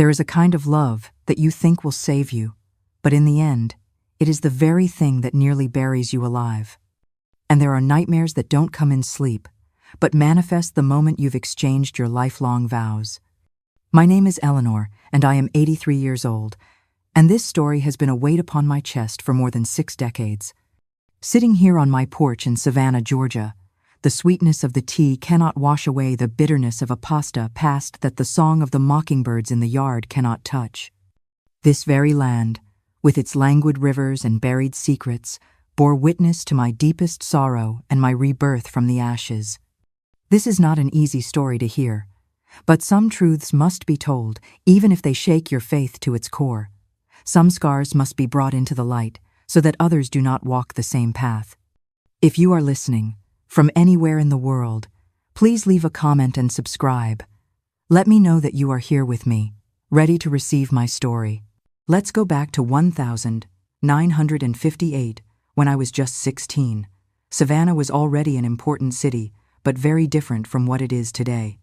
There is a kind of love that you think will save you, but in the end, it is the very thing that nearly buries you alive. And there are nightmares that don't come in sleep, but manifest the moment you've exchanged your lifelong vows. My name is Eleanor, and I am 83 years old, and this story has been a weight upon my chest for more than 6 decades. Sitting here on my porch in Savannah, Georgia, the sweetness of the tea cannot wash away the bitterness of a pasta past that the song of the mockingbirds in the yard cannot touch. This very land, with its languid rivers and buried secrets, bore witness to my deepest sorrow and my rebirth from the ashes. This is not an easy story to hear, but some truths must be told, even if they shake your faith to its core. Some scars must be brought into the light, so that others do not walk the same path. If you are listening, from anywhere in the world, please leave a comment and subscribe. Let me know that you are here with me, ready to receive my story. Let's go back to 1958, when I was just 16. Savannah was already an important city, but very different from what it is today.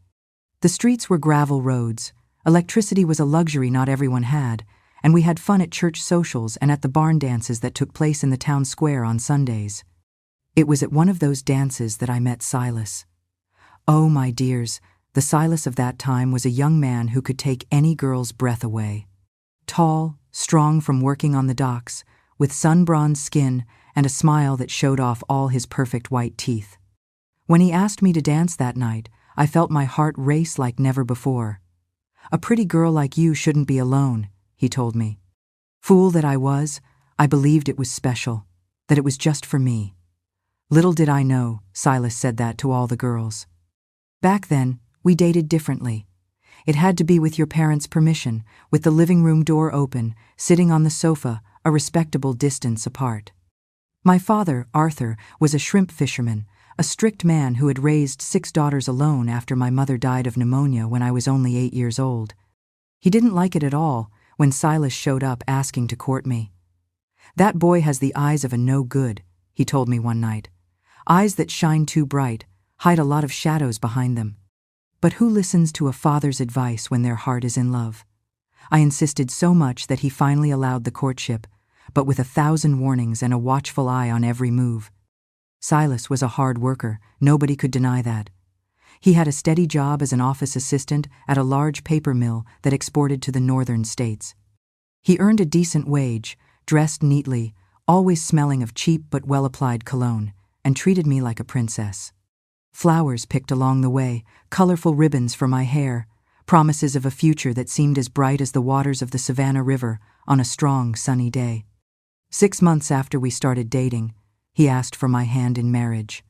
The streets were gravel roads, electricity was a luxury not everyone had, and we had fun at church socials and at the barn dances that took place in the town square on Sundays. It was at one of those dances that I met Silas. Oh, my dears, the Silas of that time was a young man who could take any girl's breath away. Tall, strong from working on the docks, with sun-bronzed skin and a smile that showed off all his perfect white teeth. When he asked me to dance that night, I felt my heart race like never before. "A pretty girl like you shouldn't be alone," he told me. Fool that I was, I believed it was special, that it was just for me. Little did I know, Silas said that to all the girls. Back then, we dated differently. It had to be with your parents' permission, with the living room door open, sitting on the sofa, a respectable distance apart. My father, Arthur, was a shrimp fisherman, a strict man who had raised 6 daughters alone after my mother died of pneumonia when I was only 8 years old. He didn't like it at all when Silas showed up asking to court me. "That boy has the eyes of a no-good," he told me one night. "Eyes that shine too bright, hide a lot of shadows behind them." But who listens to a father's advice when their heart is in love? I insisted so much that he finally allowed the courtship, but with 1,000 warnings and a watchful eye on every move. Silas was a hard worker, nobody could deny that. He had a steady job as an office assistant at a large paper mill that exported to the northern states. He earned a decent wage, dressed neatly, always smelling of cheap but well-applied cologne, and treated me like a princess. Flowers picked along the way, colorful ribbons for my hair, promises of a future that seemed as bright as the waters of the Savannah River on a strong, sunny day. 6 months after we started dating, he asked for my hand in marriage.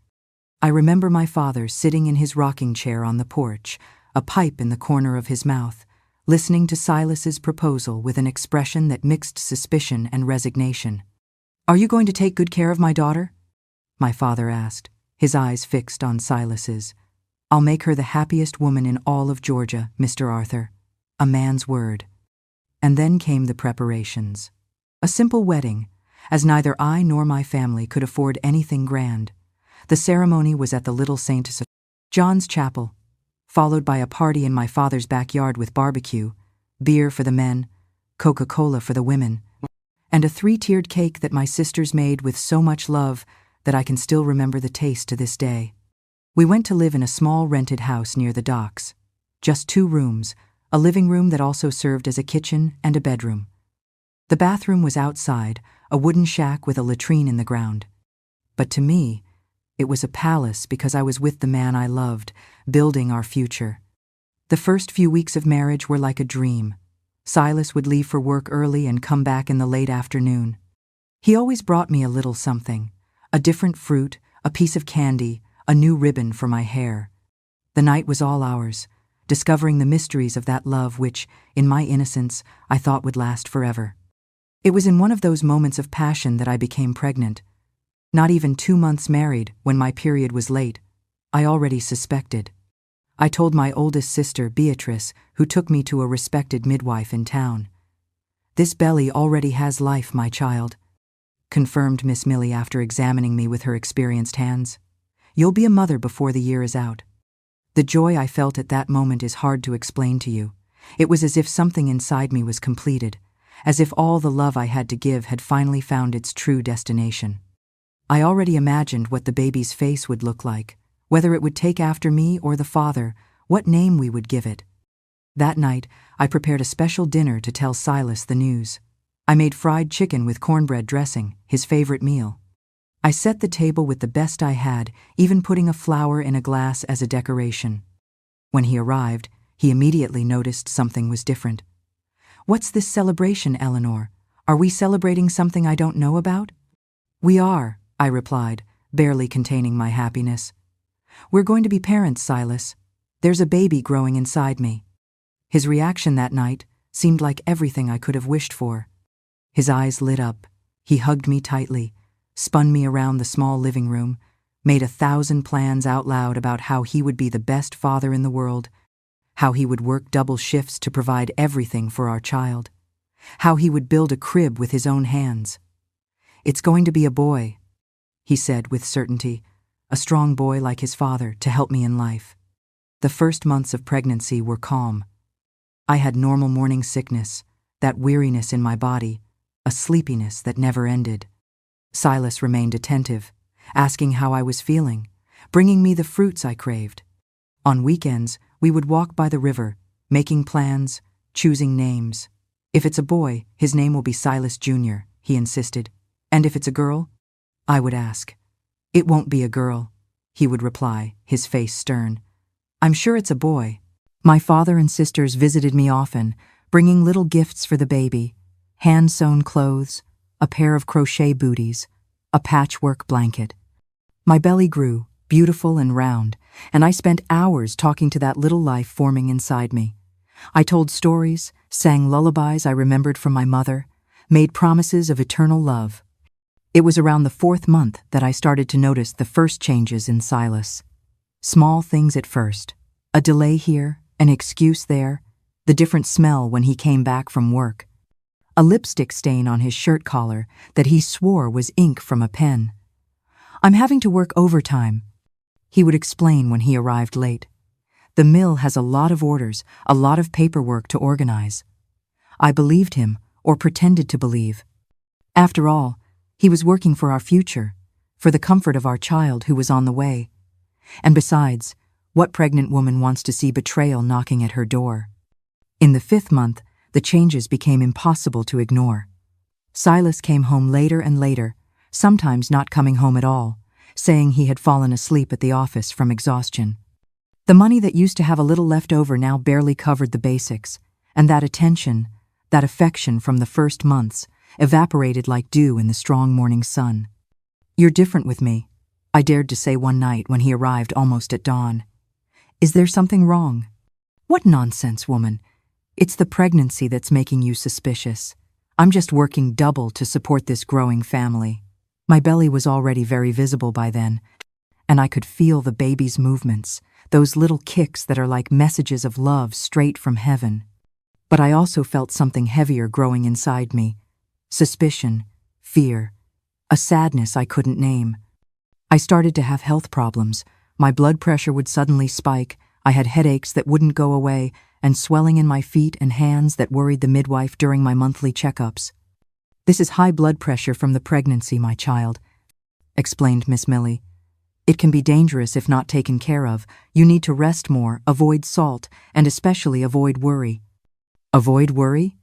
I remember my father sitting in his rocking chair on the porch, a pipe in the corner of his mouth, listening to Silas's proposal with an expression that mixed suspicion and resignation. "Are you going to take good care of my daughter?" my father asked, his eyes fixed on Silas's. "I'll make her the happiest woman in all of Georgia, Mr. Arthur." A man's word. And then came the preparations. A simple wedding, as neither I nor my family could afford anything grand. The ceremony was at the Little St. John's Chapel, followed by a party in my father's backyard with barbecue, beer for the men, Coca-Cola for the women, and a 3-tiered cake that my sisters made with so much love that I can still remember the taste to this day. We went to live in a small rented house near the docks. Just 2 rooms, a living room that also served as a kitchen and a bedroom. The bathroom was outside, a wooden shack with a latrine in the ground. But to me, it was a palace because I was with the man I loved, building our future. The first few weeks of marriage were like a dream. Silas would leave for work early and come back in the late afternoon. He always brought me a little something, a different fruit, a piece of candy, a new ribbon for my hair. The night was all ours, discovering the mysteries of that love which, in my innocence, I thought would last forever. It was in one of those moments of passion that I became pregnant. Not even 2 months married, when my period was late, I already suspected. I told my oldest sister, Beatrice, who took me to a respected midwife in town. "This belly already has life, my child," confirmed Miss Millie after examining me with her experienced hands. "You'll be a mother before the year is out." The joy I felt at that moment is hard to explain to you. It was as if something inside me was completed, as if all the love I had to give had finally found its true destination. I already imagined what the baby's face would look like, whether it would take after me or the father, what name we would give it. That night, I prepared a special dinner to tell Silas the news. I made fried chicken with cornbread dressing, his favorite meal. I set the table with the best I had, even putting a flower in a glass as a decoration. When he arrived, he immediately noticed something was different. "What's this celebration, Eleanor? Are we celebrating something I don't know about?" "We are," I replied, barely containing my happiness. "We're going to be parents, Silas. There's a baby growing inside me." His reaction that night seemed like everything I could have wished for. His eyes lit up. He hugged me tightly, spun me around the small living room, made 1,000 plans out loud about how he would be the best father in the world, how he would work double shifts to provide everything for our child, how he would build a crib with his own hands. "It's going to be a boy," he said with certainty, "a strong boy like his father to help me in life." The first months of pregnancy were calm. I had normal morning sickness, that weariness in my body, a sleepiness that never ended. Silas remained attentive, asking how I was feeling, bringing me the fruits I craved. On weekends, we would walk by the river, making plans, choosing names. "If it's a boy, his name will be Silas Jr., he insisted. "And if it's a girl?" I would ask. "It won't be a girl," he would reply, his face stern. "I'm sure it's a boy." My father and sisters visited me often, bringing little gifts for the baby, hand-sewn clothes, a pair of crochet booties, a patchwork blanket. My belly grew, beautiful and round, and I spent hours talking to that little life forming inside me. I told stories, sang lullabies I remembered from my mother, made promises of eternal love. It was around the 4th month that I started to notice the first changes in Silas. Small things at first, a delay here, an excuse there, the different smell when he came back from work, a lipstick stain on his shirt collar that he swore was ink from a pen. "I'm having to work overtime," he would explain when he arrived late. "The mill has a lot of orders, a lot of paperwork to organize." I believed him, or pretended to believe. After all, he was working for our future, for the comfort of our child who was on the way. And besides, what pregnant woman wants to see betrayal knocking at her door? In the 5th month, the changes became impossible to ignore. Silas came home later and later, sometimes not coming home at all, saying he had fallen asleep at the office from exhaustion. The money that used to have a little left over now barely covered the basics, and that attention, that affection from the first months, evaporated like dew in the strong morning sun. "You're different with me," I dared to say one night when he arrived almost at dawn. "Is there something wrong?" "What nonsense, woman. It's the pregnancy that's making you suspicious. I'm just working double to support this growing family." My belly was already very visible by then, and I could feel the baby's movements, those little kicks that are like messages of love straight from heaven. But I also felt something heavier growing inside me, suspicion, fear, a sadness I couldn't name. I started to have health problems. My blood pressure would suddenly spike, I had headaches that wouldn't go away, and swelling in my feet and hands that worried the midwife during my monthly checkups. "This is high blood pressure from the pregnancy, my child," explained Miss Millie. "It can be dangerous if not taken care of. You need to rest more, avoid salt, and especially avoid worry." "Avoid worry?"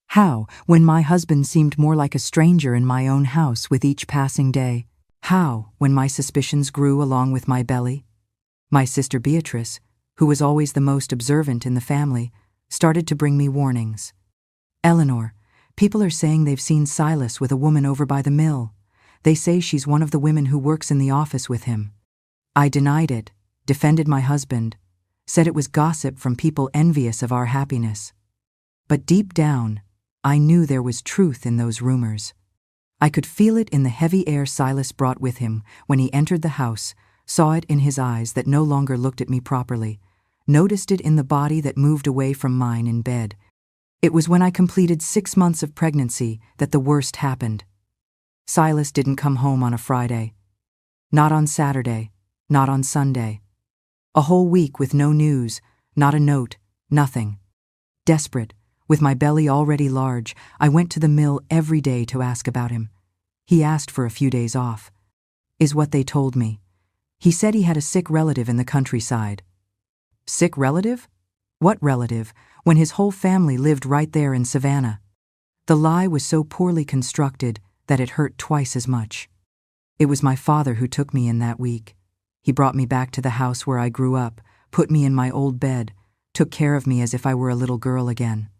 How, when my husband seemed more like a stranger in my own house with each passing day? How, when my suspicions grew along with my belly? My sister Beatrice, who was always the most observant in the family, started to bring me warnings. "Eleanor, people are saying they've seen Silas with a woman over by the mill. They say she's one of the women who works in the office with him." I denied it, defended my husband, said it was gossip from people envious of our happiness. But deep down, I knew there was truth in those rumors. I could feel it in the heavy air Silas brought with him when he entered the house, saw it in his eyes that no longer looked at me properly, noticed it in the body that moved away from mine in bed. It was when I completed 6 months of pregnancy that the worst happened. Silas didn't come home on a Friday. Not on Saturday, not on Sunday. A whole week with no news, not a note, nothing. Desperate, with my belly already large, I went to the mill every day to ask about him. He asked for a few days off, is what they told me. He said he had a sick relative in the countryside. Sick relative? What relative, when his whole family lived right there in Savannah? The lie was so poorly constructed that it hurt twice as much. It was my father who took me in that week. He brought me back to the house where I grew up, put me in my old bed, took care of me as if I were a little girl again.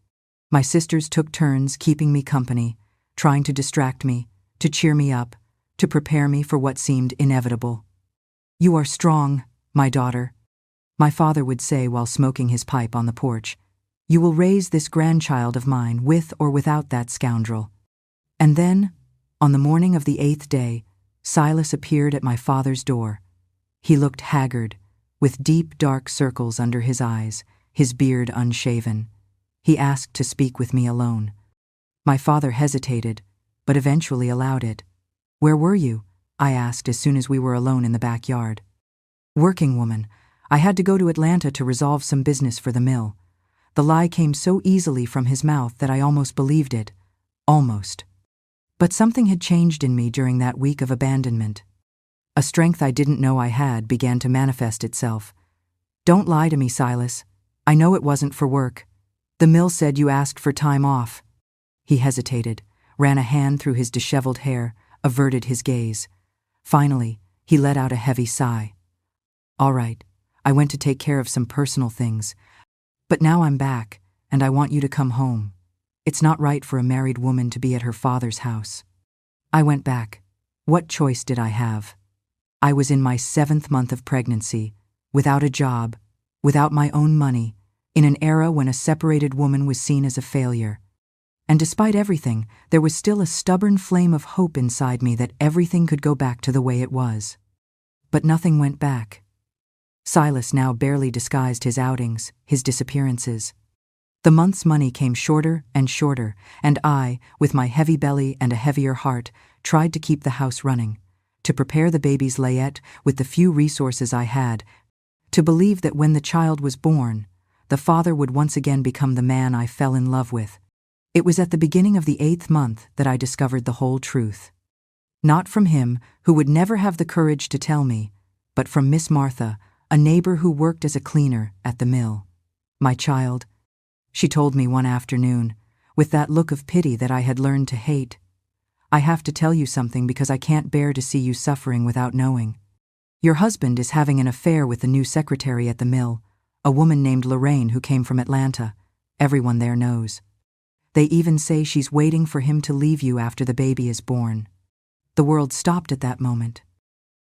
My sisters took turns keeping me company, trying to distract me, to cheer me up, to prepare me for what seemed inevitable. "You are strong, my daughter," my father would say while smoking his pipe on the porch. "You will raise this grandchild of mine with or without that scoundrel." And then, on the morning of the 8th day, Silas appeared at my father's door. He looked haggard, with deep dark circles under his eyes, his beard unshaven. He asked to speak with me alone. My father hesitated, but eventually allowed it. "Where were you?" I asked as soon as we were alone in the backyard. "Working, woman. I had to go to Atlanta to resolve some business for the mill." The lie came so easily from his mouth that I almost believed it. Almost. But something had changed in me during that week of abandonment. A strength I didn't know I had began to manifest itself. "Don't lie to me, Silas. I know it wasn't for work. The mill said you asked for time off." He hesitated, ran a hand through his disheveled hair, averted his gaze. Finally, he let out a heavy sigh. "All right, I went to take care of some personal things. But now I'm back, and I want you to come home. It's not right for a married woman to be at her father's house." I went back. What choice did I have? I was in my 7th month of pregnancy, without a job, without my own money, in an era when a separated woman was seen as a failure. And despite everything, there was still a stubborn flame of hope inside me that everything could go back to the way it was. But nothing went back. Silas now barely disguised his outings, his disappearances. The month's money came shorter and shorter, and I, with my heavy belly and a heavier heart, tried to keep the house running, to prepare the baby's layette with the few resources I had, to believe that when the child was born, the father would once again become the man I fell in love with. It was at the beginning of the 8th month that I discovered the whole truth. Not from him, who would never have the courage to tell me, but from Miss Martha, a neighbor who worked as a cleaner at the mill. "My child," she told me one afternoon, with that look of pity that I had learned to hate, "I have to tell you something because I can't bear to see you suffering without knowing. Your husband is having an affair with the new secretary at the mill, a woman named Lorraine who came from Atlanta. Everyone there knows. They even say she's waiting for him to leave you after the baby is born." The world stopped at that moment.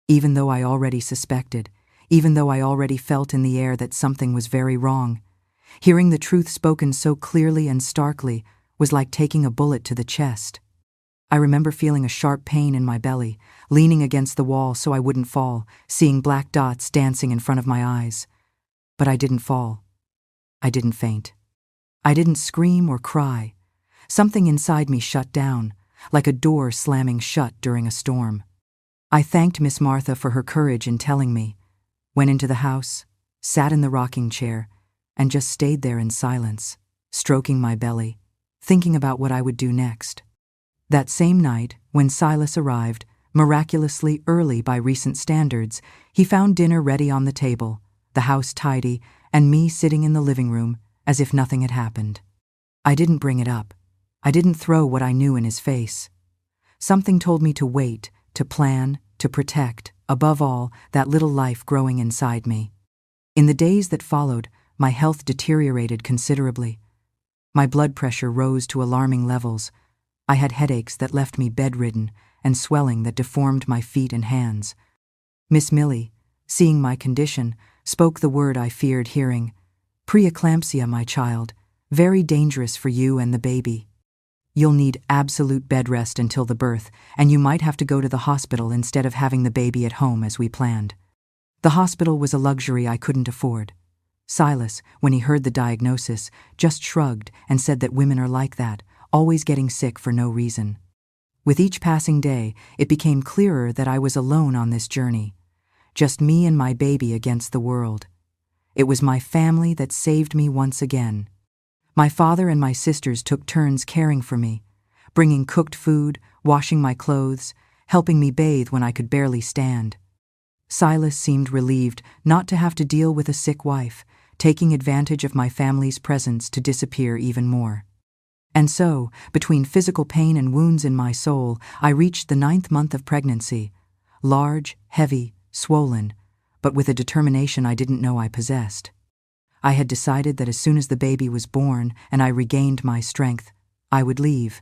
Even though I already suspected, even though I already felt in the air that something was very wrong, hearing the truth spoken so clearly and starkly was like taking a bullet to the chest. I remember feeling a sharp pain in my belly, leaning against the wall so I wouldn't fall, seeing black dots dancing in front of my eyes. But I didn't fall. I didn't faint. I didn't scream or cry. Something inside me shut down, like a door slamming shut during a storm. I thanked Miss Martha for her courage in telling me, went into the house, sat in the rocking chair, and just stayed there in silence, stroking my belly, thinking about what I would do next. That same night, when Silas arrived, miraculously early by recent standards, he found dinner ready on the table, the house tidy, and me sitting in the living room as if nothing had happened. I didn't bring it up. I didn't throw what I knew in his face. Something told me to wait, to plan, to protect, above all, that little life growing inside me. In the days that followed, my health deteriorated considerably. My blood pressure rose to alarming levels. I had headaches that left me bedridden and swelling that deformed my feet and hands. Miss Millie, seeing my condition, spoke the word I feared hearing. "Preeclampsia, my child. Very dangerous for you and the baby. You'll need absolute bed rest until the birth, and you might have to go to the hospital instead of having the baby at home as we planned." The hospital was a luxury I couldn't afford. Silas, when he heard the diagnosis, just shrugged and said that women are like that, always getting sick for no reason. With each passing day, it became clearer that I was alone on this journey. Just me and my baby against the world. It was my family that saved me once again. My father and my sisters took turns caring for me, bringing cooked food, washing my clothes, helping me bathe when I could barely stand. Silas seemed relieved not to have to deal with a sick wife, taking advantage of my family's presence to disappear even more. And so, between physical pain and wounds in my soul, I reached the 9th month of pregnancy, large, heavy, swollen, but with a determination I didn't know I possessed. I had decided that as soon as the baby was born and I regained my strength, I would leave.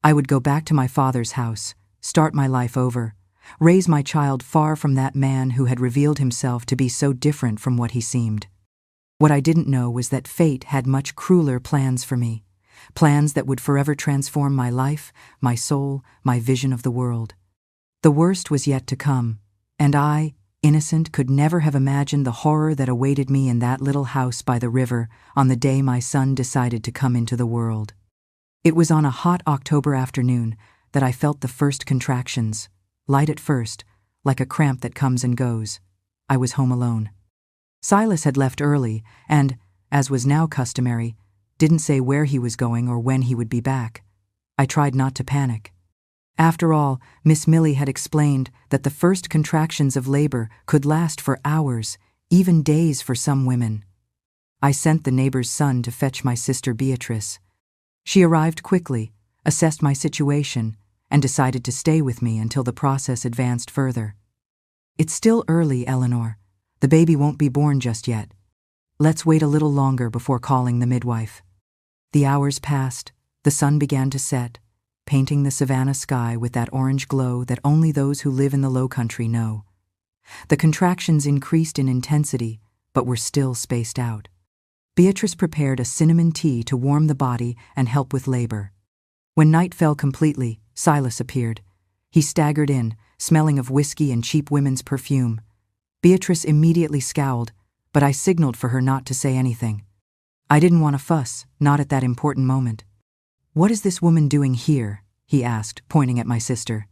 I would go back to my father's house, start my life over, raise my child far from that man who had revealed himself to be so different from what he seemed. What I didn't know was that fate had much crueler plans for me, plans that would forever transform my life, my soul, my vision of the world. The worst was yet to come, and I, innocent, could never have imagined the horror that awaited me in that little house by the river on the day my son decided to come into the world. It was on a hot October afternoon that I felt the first contractions, light at first, like a cramp that comes and goes. I was home alone. Silas had left early and, as was now customary, didn't say where he was going or when he would be back. I tried not to panic. After all, Miss Millie had explained that the first contractions of labor could last for hours, even days for some women. I sent the neighbor's son to fetch my sister Beatrice. She arrived quickly, assessed my situation, and decided to stay with me until the process advanced further. "It's still early, Eleanor. The baby won't be born just yet. Let's wait a little longer before calling the midwife." The hours passed, the sun began to set, painting the Savannah sky with that orange glow that only those who live in the low country know. The contractions increased in intensity, but were still spaced out. Beatrice prepared a cinnamon tea to warm the body and help with labor. When night fell completely, Silas appeared. He staggered in, smelling of whiskey and cheap women's perfume. Beatrice immediately scowled, but I signaled for her not to say anything. I didn't want to fuss, not at that important moment. "What is this woman doing here?" he asked, pointing at my sister.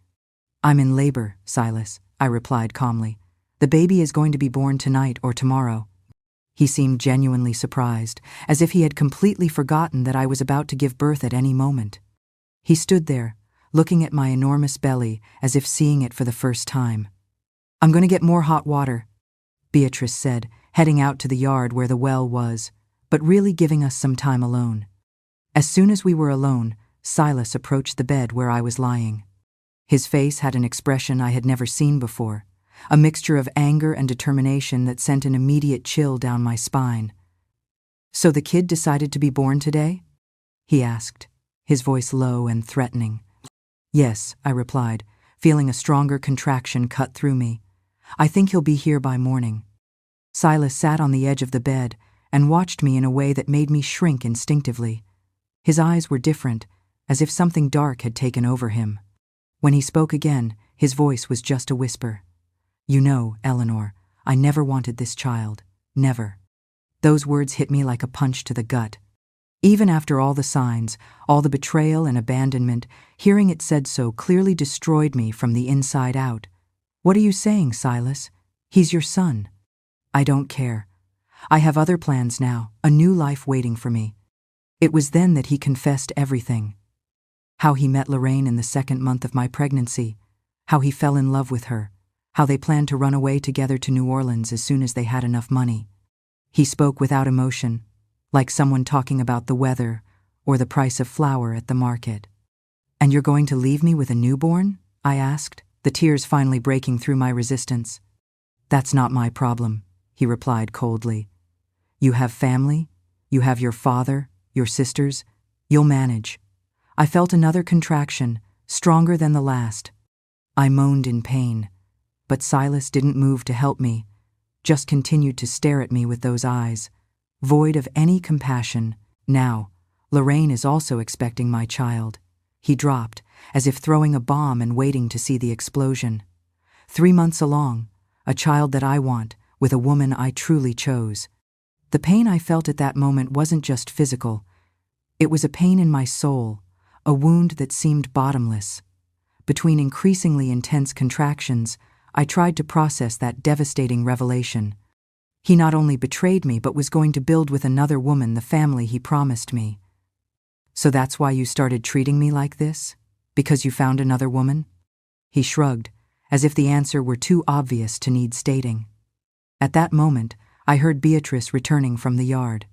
"I'm in labor, Silas," I replied calmly. "The baby is going to be born tonight or tomorrow." He seemed genuinely surprised, as if he had completely forgotten that I was about to give birth at any moment. He stood there, looking at my enormous belly as if seeing it for the first time. "I'm going to get more hot water," Beatrice said, heading out to the yard where the well was, but really giving us some time alone. As soon as we were alone, Silas approached the bed where I was lying. His face had an expression I had never seen before, a mixture of anger and determination that sent an immediate chill down my spine. "So the kid decided to be born today?" he asked, his voice low and threatening. "Yes," I replied, feeling a stronger contraction cut through me. "I think he'll be here by morning." Silas sat on the edge of the bed and watched me in a way that made me shrink instinctively. His eyes were different, as if something dark had taken over him. When he spoke again, his voice was just a whisper. "You know, Eleanor, I never wanted this child. Never." Those words hit me like a punch to the gut. Even after all the signs, all the betrayal and abandonment, hearing it said so clearly destroyed me from the inside out. "What are you saying, Silas? He's your son." "I don't care. I have other plans now, a new life waiting for me." It was then that he confessed everything. How he met Lorraine in the 2nd month of my pregnancy, how he fell in love with her, how they planned to run away together to New Orleans as soon as they had enough money. He spoke without emotion, like someone talking about the weather or the price of flour at the market. "And you're going to leave me with a newborn?" I asked, the tears finally breaking through my resistance. "That's not my problem," he replied coldly. "You have family, you have your father, your sisters, you'll manage." I felt another contraction, stronger than the last. I moaned in pain, but Silas didn't move to help me, just continued to stare at me with those eyes, void of any compassion. "Now, Lorraine is also expecting my child," he dropped, as if throwing a bomb and waiting to see the explosion. 3 months along, a child that I want, with a woman I truly chose. The pain I felt at that moment wasn't just physical. It was a pain in my soul, a wound that seemed bottomless. Between increasingly intense contractions, I tried to process that devastating revelation. He not only betrayed me but was going to build with another woman the family he promised me. So that's why you started treating me like this? Because you found another woman? He shrugged, as if the answer were too obvious to need stating. At that moment, I heard Beatrice returning from the yard.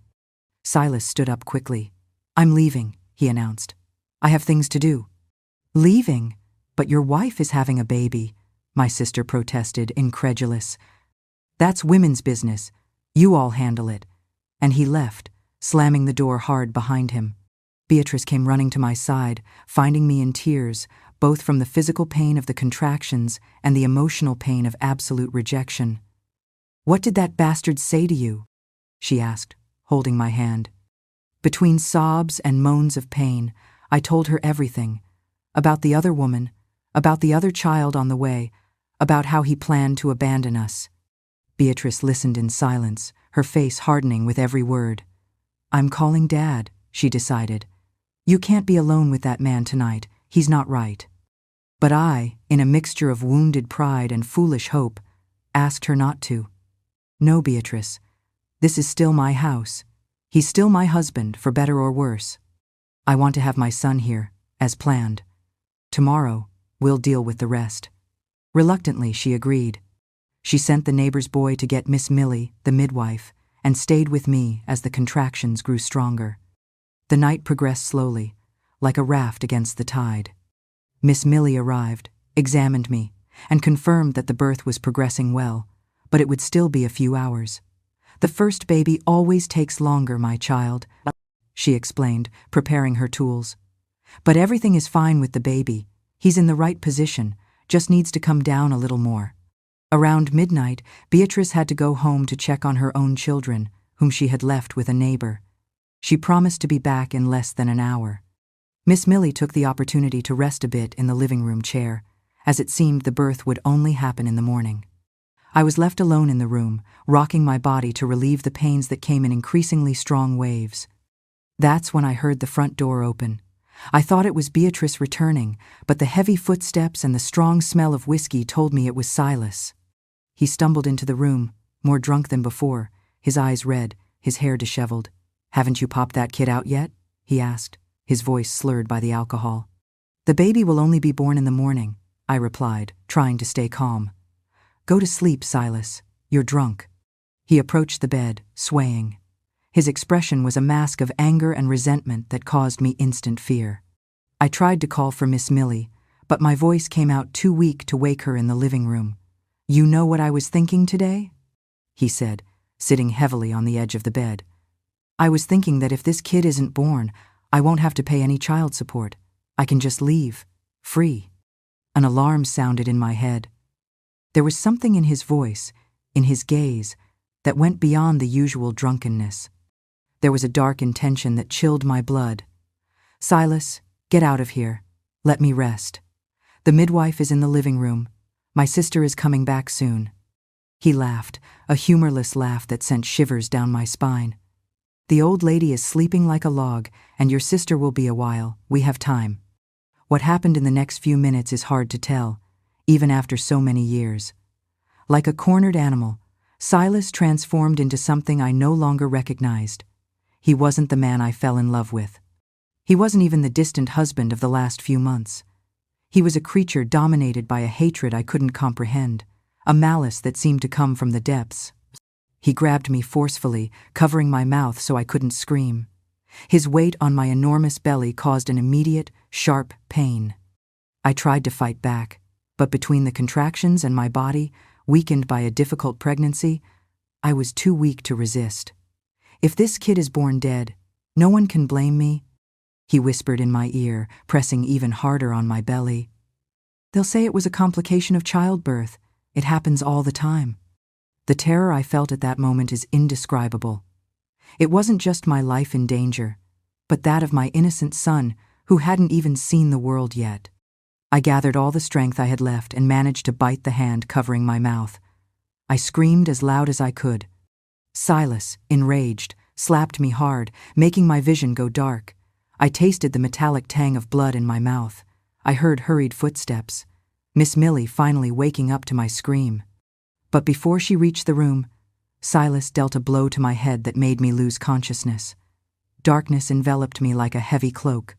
Silas stood up quickly. "I'm leaving," he announced. "I have things to do." "Leaving? But your wife is having a baby," my sister protested, incredulous. "That's women's business. You all handle it." And he left, slamming the door hard behind him. Beatrice came running to my side, finding me in tears, both from the physical pain of the contractions and the emotional pain of absolute rejection. "What did that bastard say to you?" she asked, holding my hand. Between sobs and moans of pain, I told her everything. About the other woman, about the other child on the way, about how he planned to abandon us. Beatrice listened in silence, her face hardening with every word. "I'm calling Dad," she decided. "You can't be alone with that man tonight. He's not right." But I, in a mixture of wounded pride and foolish hope, asked her not to. "No, Beatrice. This is still my house. He's still my husband, for better or worse. I want to have my son here, as planned. Tomorrow, we'll deal with the rest." Reluctantly, she agreed. She sent the neighbor's boy to get Miss Millie, the midwife, and stayed with me as the contractions grew stronger. The night progressed slowly, like a raft against the tide. Miss Millie arrived, examined me, and confirmed that the birth was progressing well, but it would still be a few hours. "The first baby always takes longer, my child," she explained, preparing her tools. "But everything is fine with the baby. He's in the right position, just needs to come down a little more." Around midnight, Beatrice had to go home to check on her own children, whom she had left with a neighbor. She promised to be back in less than an hour. Miss Millie took the opportunity to rest a bit in the living room chair, as it seemed the birth would only happen in the morning. I was left alone in the room, rocking my body to relieve the pains that came in increasingly strong waves. That's when I heard the front door open. I thought it was Beatrice returning, but the heavy footsteps and the strong smell of whiskey told me it was Silas. He stumbled into the room, more drunk than before, his eyes red, his hair disheveled. "Haven't you popped that kid out yet?" he asked, his voice slurred by the alcohol. "The baby will only be born in the morning," I replied, trying to stay calm. "Go to sleep, Silas. You're drunk." He approached the bed, swaying. His expression was a mask of anger and resentment that caused me instant fear. I tried to call for Miss Millie, but my voice came out too weak to wake her in the living room. "You know what I was thinking today?" he said, sitting heavily on the edge of the bed. "I was thinking that if this kid isn't born, I won't have to pay any child support. I can just leave, free." An alarm sounded in my head. There was something in his voice, in his gaze, that went beyond the usual drunkenness. There was a dark intention that chilled my blood. "Silas, get out of here. Let me rest. The midwife is in the living room. My sister is coming back soon." He laughed, a humorless laugh that sent shivers down my spine. "The old lady is sleeping like a log, and your sister will be a while. We have time." What happened in the next few minutes is hard to tell, even after so many years. Like a cornered animal, Silas transformed into something I no longer recognized. He wasn't the man I fell in love with. He wasn't even the distant husband of the last few months. He was a creature dominated by a hatred I couldn't comprehend, a malice that seemed to come from the depths. He grabbed me forcefully, covering my mouth so I couldn't scream. His weight on my enormous belly caused an immediate, sharp pain. I tried to fight back, but between the contractions and my body, weakened by a difficult pregnancy, I was too weak to resist. "If this kid is born dead, no one can blame me," he whispered in my ear, pressing even harder on my belly. "They'll say it was a complication of childbirth. It happens all the time." The terror I felt at that moment is indescribable. It wasn't just my life in danger, but that of my innocent son, who hadn't even seen the world yet. I gathered all the strength I had left and managed to bite the hand covering my mouth. I screamed as loud as I could. Silas, enraged, slapped me hard, making my vision go dark. I tasted the metallic tang of blood in my mouth. I heard hurried footsteps. Miss Millie finally waking up to my scream. But before she reached the room, Silas dealt a blow to my head that made me lose consciousness. Darkness enveloped me like a heavy cloak.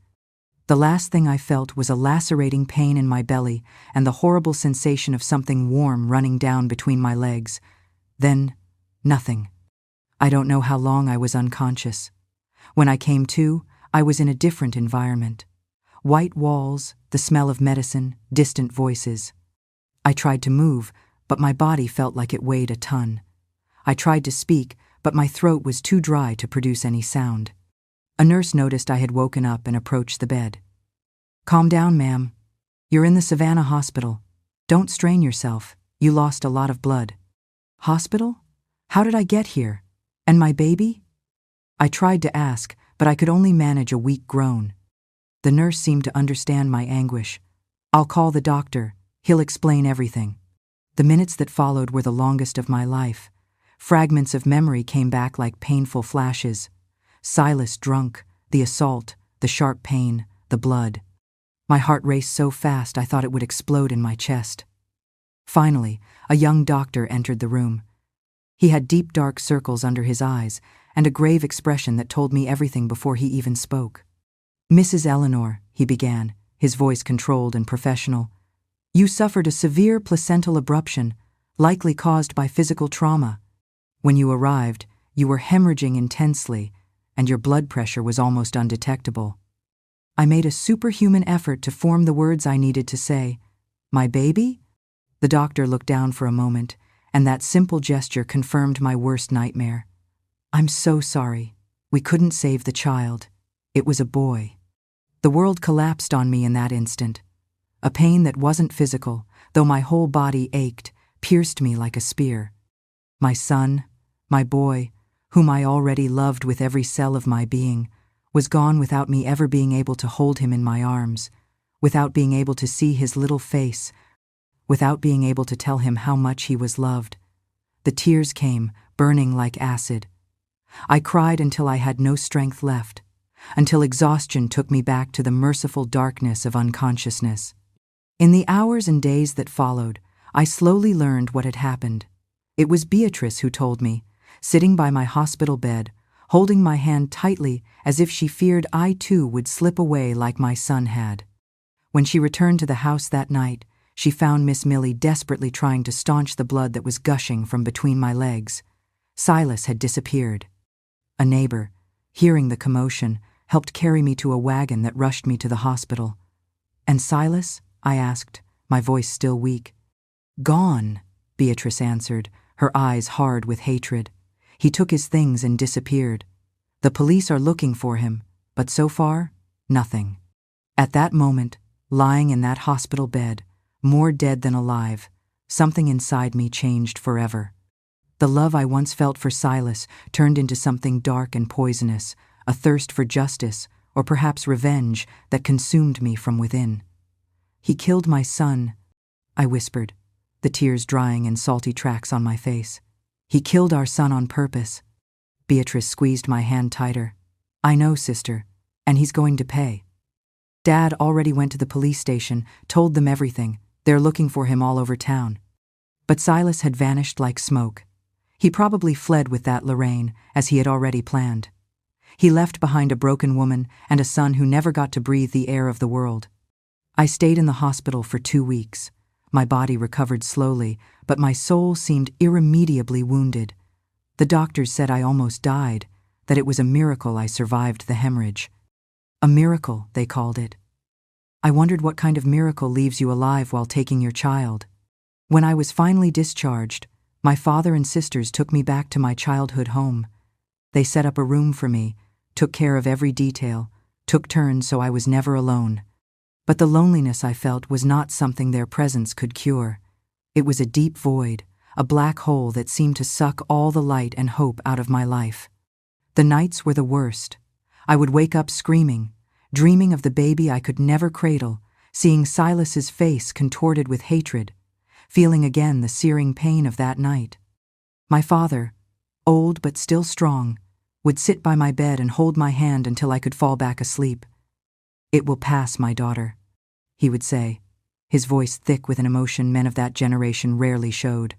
The last thing I felt was a lacerating pain in my belly and the horrible sensation of something warm running down between my legs. Then, nothing. I don't know how long I was unconscious. When I came to, I was in a different environment. White walls, the smell of medicine, distant voices. I tried to move, but my body felt like it weighed a ton. I tried to speak, but my throat was too dry to produce any sound. A nurse noticed I had woken up and approached the bed. "Calm down, ma'am. You're in the Savannah hospital. Don't strain yourself. You lost a lot of blood." "Hospital? How did I get here? And my baby?" I tried to ask, but I could only manage a weak groan. The nurse seemed to understand my anguish. "I'll call the doctor. He'll explain everything." The minutes that followed were the longest of my life. Fragments of memory came back like painful flashes. Silas drunk, the assault, the sharp pain, the blood. My heart raced so fast I thought it would explode in my chest. Finally, a young doctor entered the room. He had deep dark circles under his eyes and a grave expression that told me everything before he even spoke. "Mrs. Eleanor," he began, his voice controlled and professional, "you suffered a severe placental abruption, likely caused by physical trauma. When you arrived, you were hemorrhaging intensely, and your blood pressure was almost undetectable." I made a superhuman effort to form the words I needed to say. "My baby?" The doctor looked down for a moment, and that simple gesture confirmed my worst nightmare. "I'm so sorry. We couldn't save the child. It was a boy." The world collapsed on me in that instant. A pain that wasn't physical, though my whole body ached, pierced me like a spear. My son, my boy, whom I already loved with every cell of my being, was gone without me ever being able to hold him in my arms, without being able to see his little face, without being able to tell him how much he was loved. The tears came, burning like acid. I cried until I had no strength left, until exhaustion took me back to the merciful darkness of unconsciousness. In the hours and days that followed, I slowly learned what had happened. It was Beatrice who told me, sitting by my hospital bed, holding my hand tightly as if she feared I too would slip away like my son had. When she returned to the house that night, she found Miss Millie desperately trying to staunch the blood that was gushing from between my legs. Silas had disappeared. A neighbor, hearing the commotion, helped carry me to a wagon that rushed me to the hospital. "And Silas?" I asked, my voice still weak. "Gone," Beatrice answered, her eyes hard with hatred. "He took his things and disappeared. The police are looking for him, but so far, nothing." At that moment, lying in that hospital bed, more dead than alive, something inside me changed forever. The love I once felt for Silas turned into something dark and poisonous, a thirst for justice, or perhaps revenge, that consumed me from within. "He killed my son," I whispered, the tears drying in salty tracks on my face. "He killed our son on purpose." Beatrice squeezed my hand tighter. "I know, sister, and he's going to pay. Dad already went to the police station, told them everything. They're looking for him all over town." But Silas had vanished like smoke. He probably fled with that Lorraine, as he had already planned. He left behind a broken woman and a son who never got to breathe the air of the world. I stayed in the hospital for 2 weeks. My body recovered slowly, but my soul seemed irremediably wounded. The doctors said I almost died, that it was a miracle I survived the hemorrhage. A miracle, they called it. I wondered what kind of miracle leaves you alive while taking your child. When I was finally discharged, my father and sisters took me back to my childhood home. They set up a room for me, took care of every detail, took turns so I was never alone. But the loneliness I felt was not something their presence could cure. It was a deep void, a black hole that seemed to suck all the light and hope out of my life. The nights were the worst. I would wake up screaming, dreaming of the baby I could never cradle, seeing Silas's face contorted with hatred, feeling again the searing pain of that night. My father, old but still strong, would sit by my bed and hold my hand until I could fall back asleep. "It will pass, my daughter," he would say, his voice thick with an emotion men of that generation rarely showed.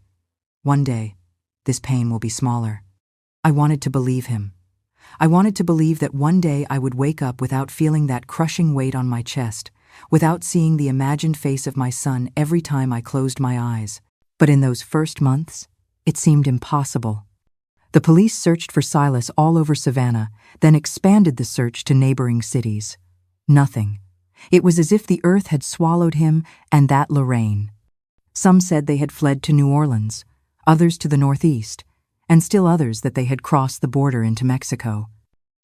"One day, this pain will be smaller. I wanted to believe him. I wanted to believe that one day I would wake up without feeling that crushing weight on my chest, without seeing the imagined face of my son every time I closed my eyes. But in those first months, it seemed impossible. The police searched for Silas all over Savannah, then expanded the search to neighboring cities. Nothing. It was as if the earth had swallowed him and that Lorraine. Some said they had fled to New Orleans, others to the northeast, and still others that they had crossed the border into Mexico.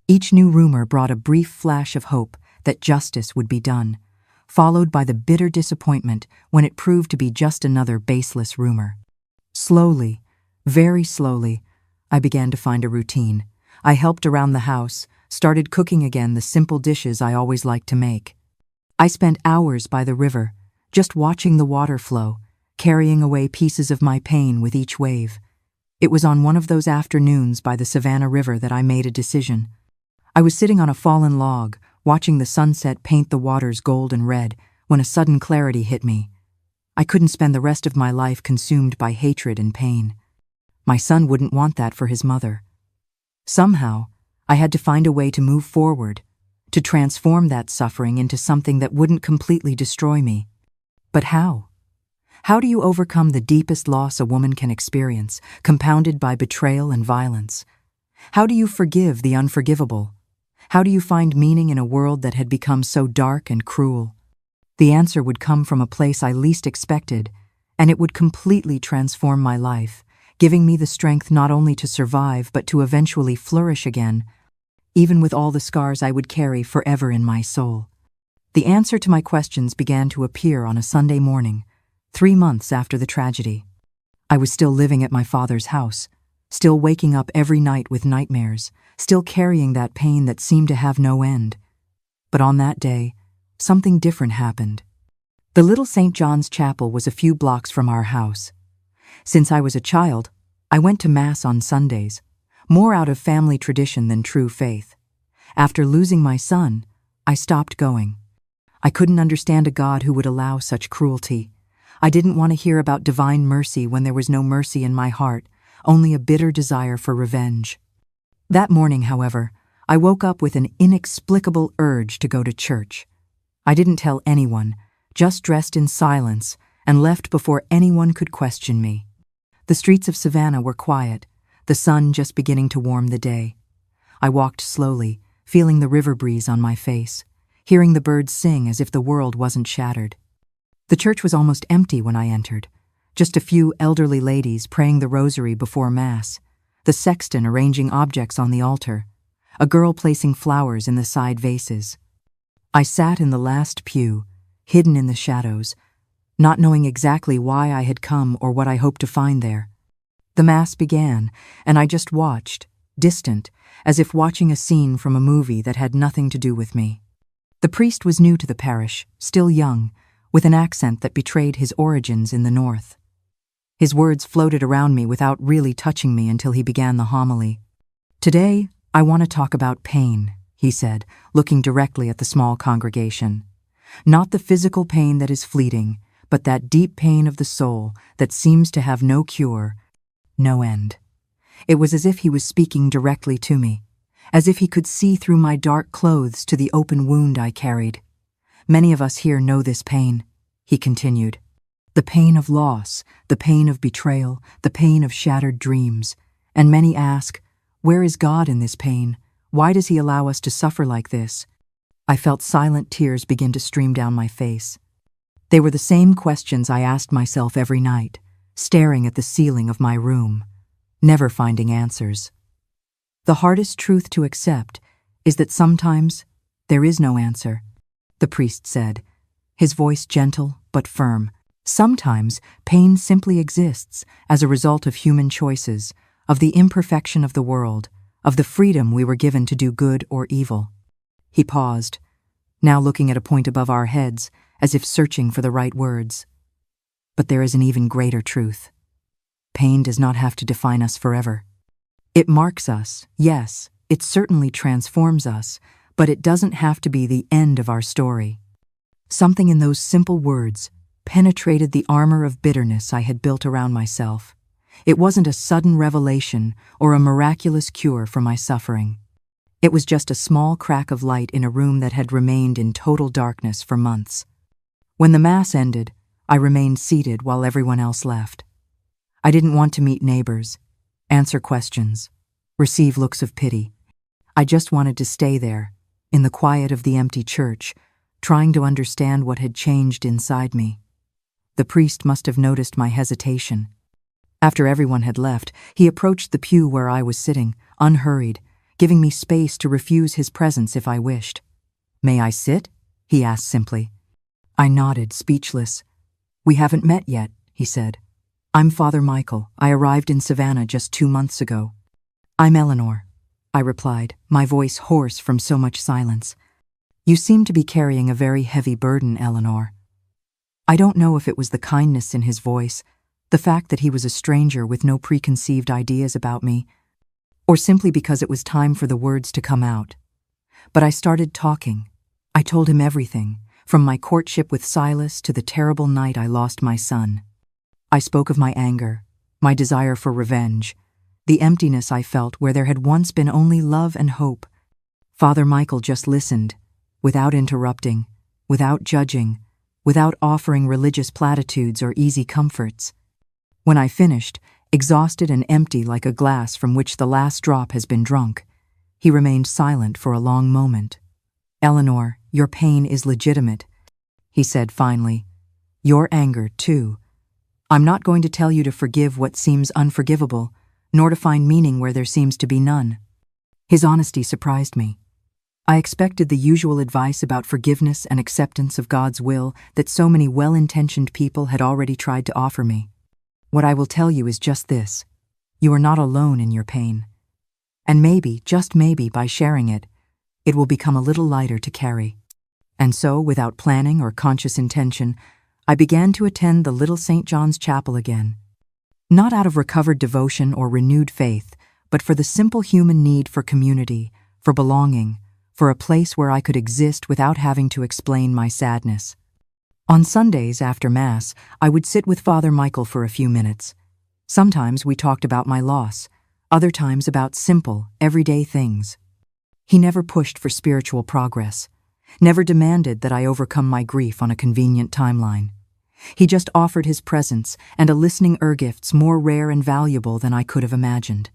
Each new rumor brought a brief flash of hope that justice would be done, followed by the bitter disappointment when it proved to be just another baseless rumor. Slowly, very slowly, I began to find a routine. I helped around the house, started cooking again the simple dishes I always liked to make. I spent hours by the river, just watching the water flow, carrying away pieces of my pain with each wave. It was on one of those afternoons by the Savannah River that I made a decision. I was sitting on a fallen log, watching the sunset paint the waters gold and red, when a sudden clarity hit me. I couldn't spend the rest of my life consumed by hatred and pain. My son wouldn't want that for his mother. Somehow, I had to find a way to move forward, to transform that suffering into something that wouldn't completely destroy me. But how? How do you overcome the deepest loss a woman can experience, compounded by betrayal and violence? How do you forgive the unforgivable? How do you find meaning in a world that had become so dark and cruel? The answer would come from a place I least expected, and it would completely transform my life, giving me the strength not only to survive but to eventually flourish again, even with all the scars I would carry forever in my soul. The answer to my questions began to appear on a Sunday morning, 3 months after the tragedy. I was still living at my father's house, still waking up every night with nightmares, still carrying that pain that seemed to have no end. But on that day, something different happened. The little St. John's Chapel was a few blocks from our house. Since I was a child, I went to Mass on Sundays, more out of family tradition than true faith. After losing my son, I stopped going. I couldn't understand a God who would allow such cruelty. I didn't want to hear about divine mercy when there was no mercy in my heart, only a bitter desire for revenge. That morning, however, I woke up with an inexplicable urge to go to church. I didn't tell anyone, just dressed in silence, and left before anyone could question me. The streets of Savannah were quiet, the sun just beginning to warm the day. I walked slowly, feeling the river breeze on my face, hearing the birds sing as if the world wasn't shattered. The church was almost empty when I entered, just a few elderly ladies praying the rosary before Mass, the sexton arranging objects on the altar, a girl placing flowers in the side vases. I sat in the last pew, hidden in the shadows, not knowing exactly why I had come or what I hoped to find there. The Mass began, and I just watched, distant, as if watching a scene from a movie that had nothing to do with me. The priest was new to the parish, still young, with an accent that betrayed his origins in the north. His words floated around me without really touching me until he began the homily. "Today, I want to talk about pain," he said, looking directly at the small congregation. "Not the physical pain that is fleeting, but that deep pain of the soul that seems to have no cure, no end." It was as if he was speaking directly to me, as if he could see through my dark clothes to the open wound I carried. "Many of us here know this pain," he continued. "The pain of loss, the pain of betrayal, the pain of shattered dreams. And many ask, where is God in this pain? Why does he allow us to suffer like this?" I felt silent tears begin to stream down my face. They were the same questions I asked myself every night, staring at the ceiling of my room, never finding answers. The hardest truth to accept is that sometimes there is no answer, the priest said, his voice gentle but firm. Sometimes pain simply exists as a result of human choices, of the imperfection of the world, of the freedom we were given to do good or evil. He paused, now looking at a point above our heads, as if searching for the right words. But there is an even greater truth. Pain does not have to define us forever. It marks us, yes, it certainly transforms us, but it doesn't have to be the end of our story. Something in those simple words penetrated the armor of bitterness I had built around myself. It wasn't a sudden revelation or a miraculous cure for my suffering. It was just a small crack of light in a room that had remained in total darkness for months. When the Mass ended, I remained seated while everyone else left. I didn't want to meet neighbors, answer questions, receive looks of pity. I just wanted to stay there, in the quiet of the empty church, trying to understand what had changed inside me. The priest must have noticed my hesitation. After everyone had left, he approached the pew where I was sitting, unhurried, giving me space to refuse his presence if I wished. "May I sit?" he asked simply. I nodded, speechless. "We haven't met yet," he said. "I'm Father Michael. I arrived in Savannah just 2 months ago." "I'm Eleanor," I replied, my voice hoarse from so much silence. "You seem to be carrying a very heavy burden, Eleanor." I don't know if it was the kindness in his voice, the fact that he was a stranger with no preconceived ideas about me, or simply because it was time for the words to come out. But I started talking. I told him everything, from my courtship with Silas to the terrible night I lost my son. I spoke of my anger, my desire for revenge, the emptiness I felt where there had once been only love and hope. Father Michael just listened, without interrupting, without judging, without offering religious platitudes or easy comforts. When I finished, exhausted and empty like a glass from which the last drop has been drunk, he remained silent for a long moment. "Eleanor, your pain is legitimate," he said finally. "Your anger, too. I'm not going to tell you to forgive what seems unforgivable, nor to find meaning where there seems to be none." His honesty surprised me. I expected the usual advice about forgiveness and acceptance of God's will that so many well-intentioned people had already tried to offer me. "What I will tell you is just this: you are not alone in your pain. And maybe, just maybe, by sharing it, it will become a little lighter to carry." And so, without planning or conscious intention, I began to attend the Little St. John's Chapel again. Not out of recovered devotion or renewed faith, but for the simple human need for community, for belonging, for a place where I could exist without having to explain my sadness. On Sundays after Mass, I would sit with Father Michael for a few minutes. Sometimes we talked about my loss, other times about simple, everyday things. He never pushed for spiritual progress, never demanded that I overcome my grief on a convenient timeline. He just offered his presence and a listening gifts more rare and valuable than I could have imagined.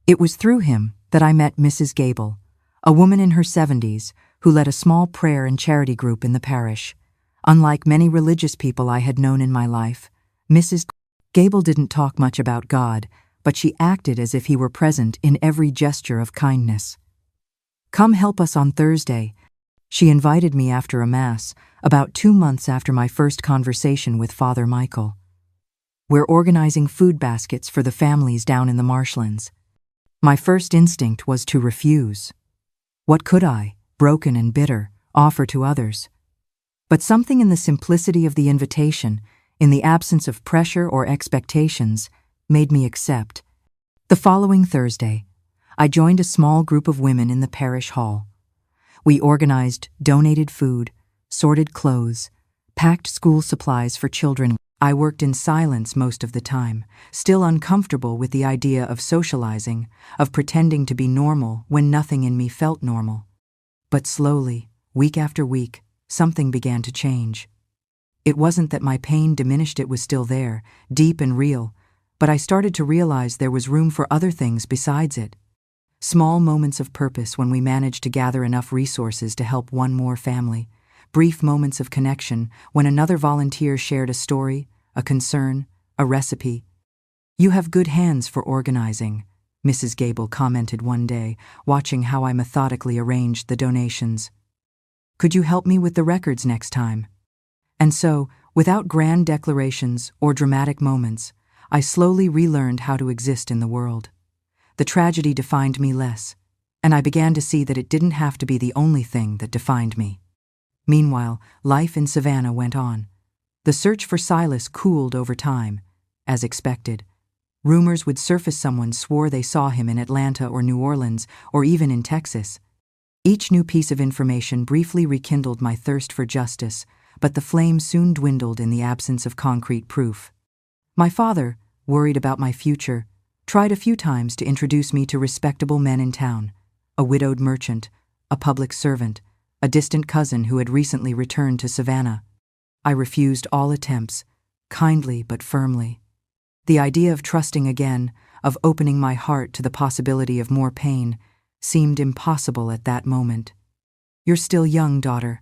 It was through him that I met Mrs. Gable, a woman in her 70s who led a small prayer and charity group in the parish. Unlike many religious people I had known in my life, Mrs. Gable didn't talk much about God, but she acted as if he were present in every gesture of kindness. "Come help us on Thursday," she invited me after a Mass, about 2 months after my first conversation with Father Michael. "We're organizing food baskets for the families down in the marshlands." My first instinct was to refuse. What could I, broken and bitter, offer to others? But something in the simplicity of the invitation, in the absence of pressure or expectations, made me accept. The following Thursday, I joined a small group of women in the parish hall. We organized donated food, sorted clothes, packed school supplies for children. I worked in silence most of the time, still uncomfortable with the idea of socializing, of pretending to be normal when nothing in me felt normal. But slowly, week after week, something began to change. It wasn't that my pain diminished, it was still there, deep and real, but I started to realize there was room for other things besides it. Small moments of purpose when we managed to gather enough resources to help one more family. Brief moments of connection when another volunteer shared a story, a concern, a recipe. "You have good hands for organizing," Mrs. Gable commented one day, watching how I methodically arranged the donations. "Could you help me with the records next time?" And so, without grand declarations or dramatic moments, I slowly relearned how to exist in the world. The tragedy defined me less, and I began to see that it didn't have to be the only thing that defined me. Meanwhile, life in Savannah went on. The search for Silas cooled over time, as expected. Rumors would surface someone swore they saw him in Atlanta or New Orleans, or even in Texas. Each new piece of information briefly rekindled my thirst for justice, but the flame soon dwindled in the absence of concrete proof. My father, worried about my future, tried a few times to introduce me to respectable men in town, a widowed merchant, a public servant, a distant cousin who had recently returned to Savannah. I refused all attempts, kindly but firmly. The idea of trusting again, of opening my heart to the possibility of more pain, seemed impossible at that moment. "You're still young, daughter,"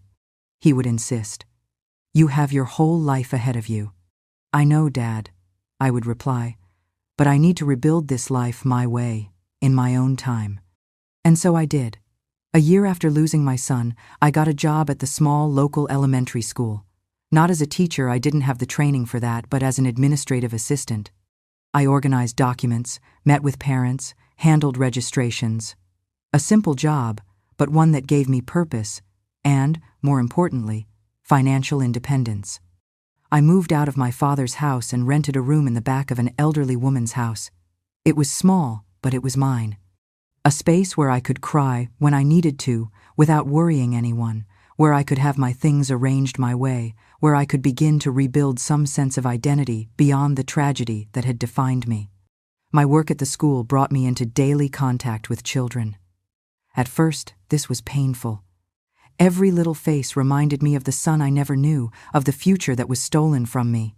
he would insist. "You have your whole life ahead of you." "I know, Dad," I would reply, "but I need to rebuild this life my way, in my own time." And so I did. A year after losing my son, I got a job at the small local elementary school. Not as a teacher, I didn't have the training for that, but as an administrative assistant. I organized documents, met with parents, handled registrations. A simple job, but one that gave me purpose and, more importantly, financial independence. I moved out of my father's house and rented a room in the back of an elderly woman's house. It was small, but it was mine. A space where I could cry when I needed to, without worrying anyone, where I could have my things arranged my way, where I could begin to rebuild some sense of identity beyond the tragedy that had defined me. My work at the school brought me into daily contact with children. At first, this was painful. Every little face reminded me of the son I never knew, of the future that was stolen from me.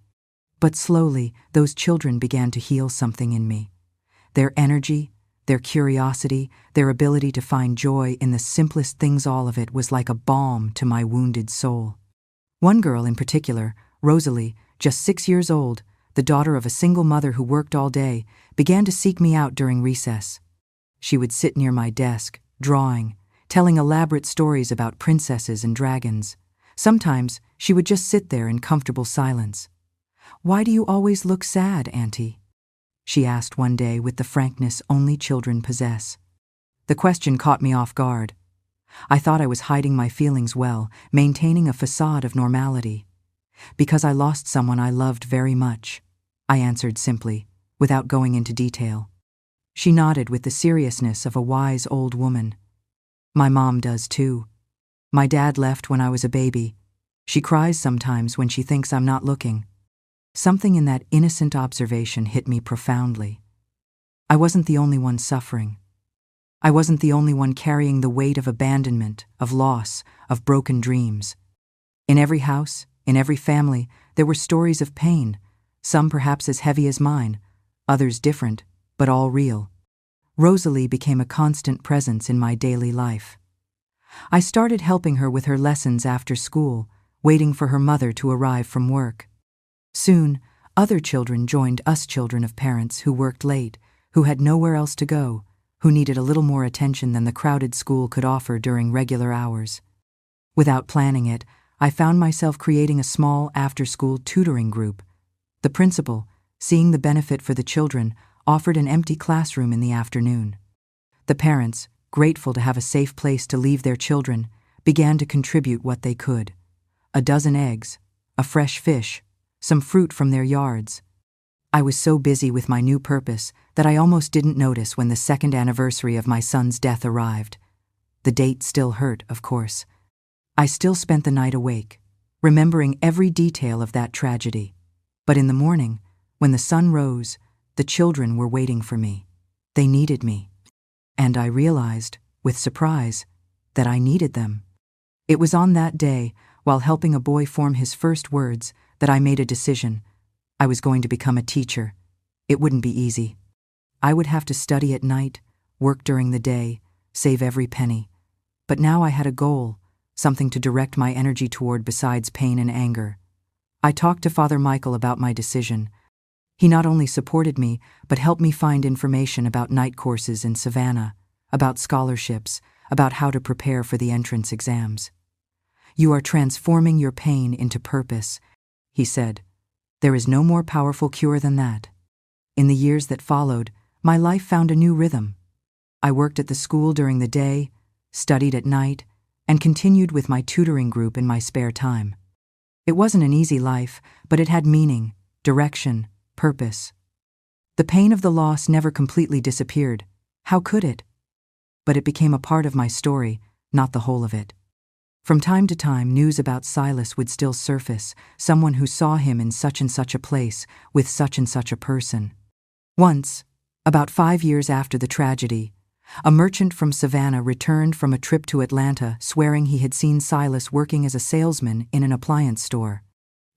But slowly, those children began to heal something in me. Their energy, their curiosity, their ability to find joy in the simplest things, all of it was like a balm to my wounded soul. One girl in particular, Rosalie, just 6 years old, the daughter of a single mother who worked all day, began to seek me out during recess. She would sit near my desk, drawing, telling elaborate stories about princesses and dragons. Sometimes she would just sit there in comfortable silence. "Why do you always look sad, Auntie?" she asked one day with the frankness only children possess. The question caught me off guard. I thought I was hiding my feelings well, maintaining a facade of normality. "Because I lost someone I loved very much," I answered simply, without going into detail. She nodded with the seriousness of a wise old woman. "My mom does too. My dad left when I was a baby. She cries sometimes when she thinks I'm not looking." Something in that innocent observation hit me profoundly. I wasn't the only one suffering. I wasn't the only one carrying the weight of abandonment, of loss, of broken dreams. In every house, in every family, there were stories of pain, some perhaps as heavy as mine, others different, but all real. Rosalie became a constant presence in my daily life. I started helping her with her lessons after school, waiting for her mother to arrive from work. Soon, other children joined us children of parents who worked late, who had nowhere else to go, who needed a little more attention than the crowded school could offer during regular hours. Without planning it, I found myself creating a small after-school tutoring group. The principal, seeing the benefit for the children, offered an empty classroom in the afternoon. The parents, grateful to have a safe place to leave their children, began to contribute what they could. A dozen eggs, a fresh fish, some fruit from their yards. I was so busy with my new purpose that I almost didn't notice when the 2nd anniversary of my son's death arrived. The date still hurt, of course. I still spent the night awake, remembering every detail of that tragedy. But in the morning, when the sun rose, the children were waiting for me. They needed me. And I realized, with surprise, that I needed them. It was on that day, while helping a boy form his first words, that I made a decision. I was going to become a teacher. It wouldn't be easy. I would have to study at night, work during the day, save every penny. But now I had a goal, something to direct my energy toward besides pain and anger. I talked to Father Michael about my decision. He not only supported me, but helped me find information about night courses in Savannah, about scholarships, about how to prepare for the entrance exams. "You are transforming your pain into purpose," he said. "There is no more powerful cure than that." In the years that followed, my life found a new rhythm. I worked at the school during the day, studied at night, and continued with my tutoring group in my spare time. It wasn't an easy life, but it had meaning, direction, purpose. The pain of the loss never completely disappeared. How could it? But it became a part of my story, not the whole of it. From time to time, news about Silas would still surface, someone who saw him in such and such a place, with such and such a person. Once, about 5 years after the tragedy, a merchant from Savannah returned from a trip to Atlanta swearing he had seen Silas working as a salesman in an appliance store.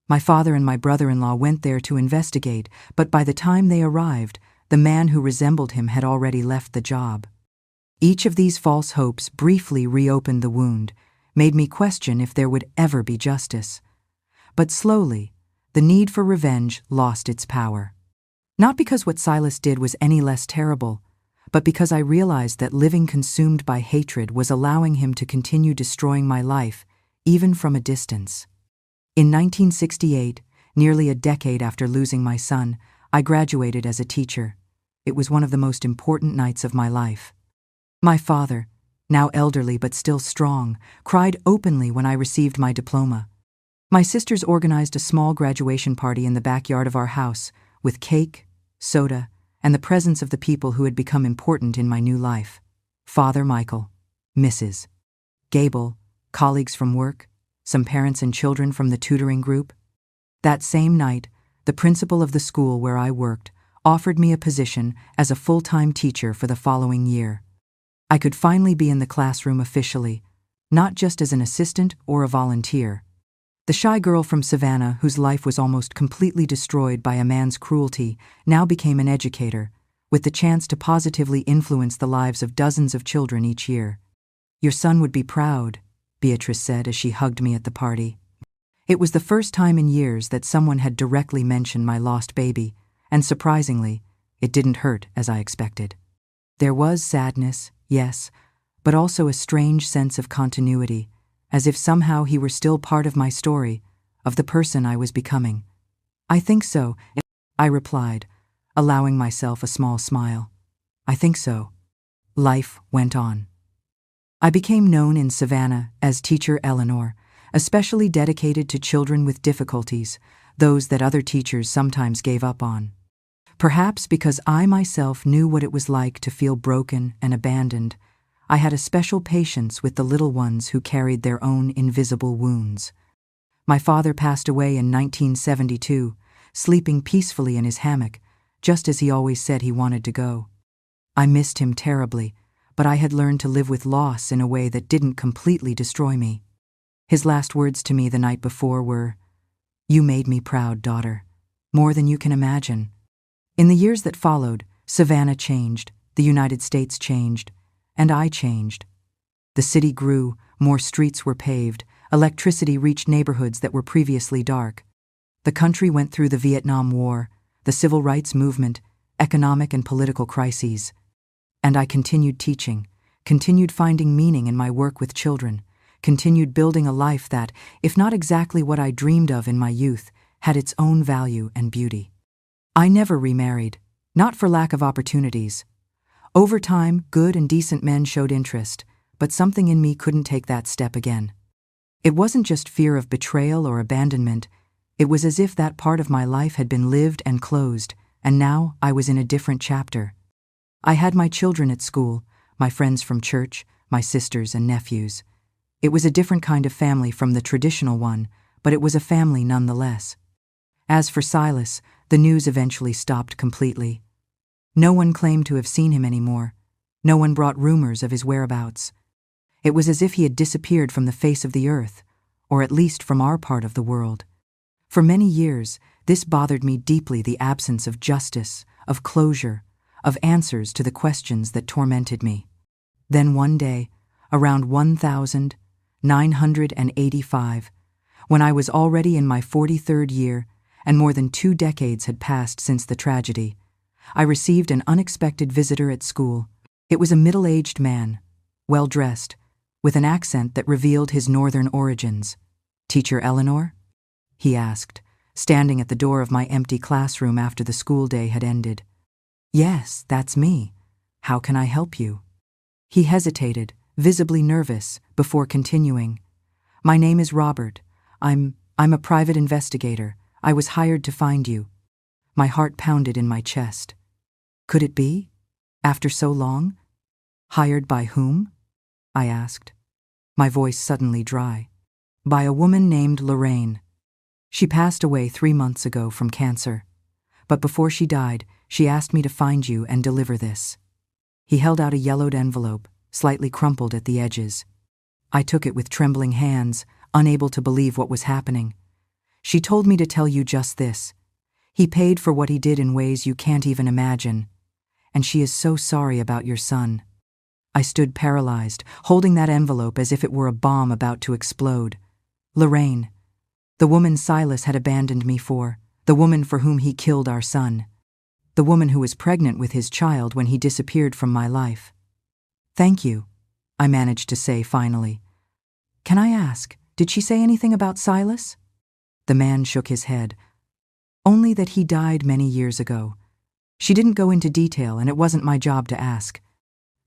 My father and my brother-in-law went there to investigate, but by the time they arrived, the man who resembled him had already left the job. Each of these false hopes briefly reopened the wound, made me question if there would ever be justice. But slowly, the need for revenge lost its power. Not because what Silas did was any less terrible, but because I realized that living consumed by hatred was allowing him to continue destroying my life, even from a distance. In 1968, nearly a decade after losing my son, I graduated as a teacher. It was one of the most important nights of my life. My father, now elderly but still strong, cried openly when I received my diploma. My sisters organized a small graduation party in the backyard of our house, with cake, soda, and the presence of the people who had become important in my new life. Father Michael, Mrs. Gable, colleagues from work, some parents and children from the tutoring group. That same night, the principal of the school where I worked offered me a position as a full-time teacher for the following year. I could finally be in the classroom officially, not just as an assistant or a volunteer. The shy girl from Savannah, whose life was almost completely destroyed by a man's cruelty, now became an educator, with the chance to positively influence the lives of dozens of children each year. "Your son would be proud," Beatrice said as she hugged me at the party. It was the first time in years that someone had directly mentioned my lost baby, and surprisingly, it didn't hurt as I expected. There was sadness, yes, but also a strange sense of continuity, as if somehow he were still part of my story, of the person I was becoming. "I think so," I replied, allowing myself a small smile. "I think so." Life went on. I became known in Savannah as Teacher Eleanor, especially dedicated to children with difficulties, those that other teachers sometimes gave up on. Perhaps because I myself knew what it was like to feel broken and abandoned, I had a special patience with the little ones who carried their own invisible wounds. My father passed away in 1972, sleeping peacefully in his hammock, just as he always said he wanted to go. I missed him terribly, but I had learned to live with loss in a way that didn't completely destroy me. His last words to me the night before were, "You made me proud, daughter, more than you can imagine." In the years that followed, Savannah changed, the United States changed, and I changed. The city grew, more streets were paved, electricity reached neighborhoods that were previously dark. The country went through the Vietnam War, the civil rights movement, economic and political crises. And I continued teaching, continued finding meaning in my work with children, continued building a life that, if not exactly what I dreamed of in my youth, had its own value and beauty. I never remarried, not for lack of opportunities. Over time, good and decent men showed interest, but something in me couldn't take that step again. It wasn't just fear of betrayal or abandonment. It was as if that part of my life had been lived and closed, and now I was in a different chapter. I had my children at school, my friends from church, my sisters and nephews. It was a different kind of family from the traditional one, but it was a family nonetheless. As for Silas, the news eventually stopped completely. No one claimed to have seen him anymore. No one brought rumors of his whereabouts. It was as if he had disappeared from the face of the earth, or at least from our part of the world. For many years, this bothered me deeply, the absence of justice, of closure, of answers to the questions that tormented me. Then one day, around 1985, when I was already in my 43rd year and more than 2 decades had passed since the tragedy, I received an unexpected visitor at school. It was a middle-aged man, well-dressed, with an accent that revealed his northern origins. "Teacher Eleanor?" he asked, standing at the door of my empty classroom after the school day had ended. "Yes, that's me. How can I help you?" He hesitated, visibly nervous, before continuing. "My name is Robert. I'm a private investigator. I was hired to find you." My heart pounded in my chest. Could it be? After so long? "Hired by whom?" I asked, my voice suddenly dry. "By a woman named Lorraine. She passed away 3 months ago from cancer. But before she died, She asked me to find you and deliver this." He held out a yellowed envelope, slightly crumpled at the edges. I took it with trembling hands, unable to believe what was happening. "She told me to tell you just this. He paid for what he did in ways you can't even imagine. And she is so sorry about your son." I stood paralyzed, holding that envelope as if it were a bomb about to explode. Lorraine. The woman Silas had abandoned me for. The woman for whom he killed our son. The woman who was pregnant with his child when he disappeared from my life. "Thank you," I managed to say finally. "Can I ask, did she say anything about Silas?" The man shook his head. "Only that he died many years ago. She didn't go into detail, and it wasn't my job to ask.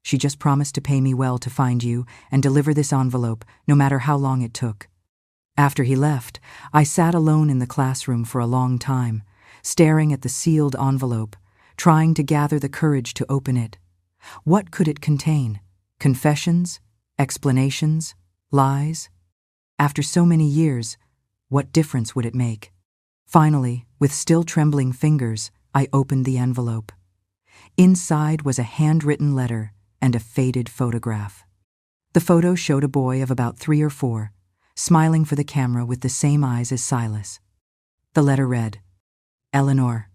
She just promised to pay me well to find you and deliver this envelope, no matter how long it took." After he left, I sat alone in the classroom for a long time, staring at the sealed envelope, trying to gather the courage to open it. What could it contain? Confessions? Explanations? Lies? After so many years, what difference would it make? Finally, with still trembling fingers, I opened the envelope. Inside was a handwritten letter and a faded photograph. The photo showed a boy of about 3 or 4, smiling for the camera with the same eyes as Silas. The letter read, "Eleanor,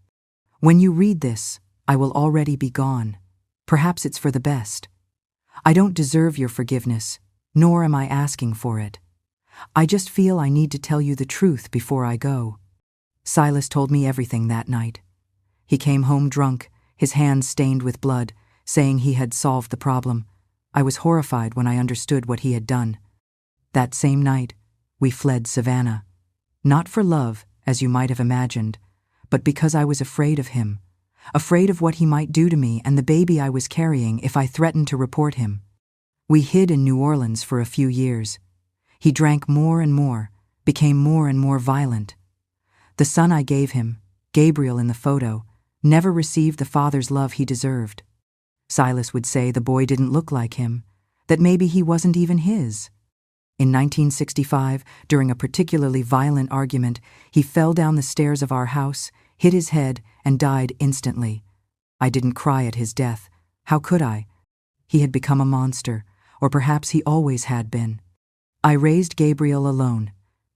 when you read this, I will already be gone. Perhaps it's for the best. I don't deserve your forgiveness, nor am I asking for it. I just feel I need to tell you the truth before I go." Silas told me everything that night. He came home drunk, his hands stained with blood, saying he had solved the problem. I was horrified when I understood what he had done. That same night, we fled Savannah. Not for love, as you might have imagined, but because I was afraid of him, afraid of what he might do to me and the baby I was carrying if I threatened to report him. We hid in New Orleans for a few years. He drank more and more, became more and more violent. The son I gave him, Gabriel in the photo, never received the father's love he deserved. Silas would say the boy didn't look like him, that maybe he wasn't even his. In 1965, during a particularly violent argument, he fell down the stairs of our house, hit his head, and died instantly. I didn't cry at his death. How could I? He had become a monster, or perhaps he always had been. I raised Gabriel alone,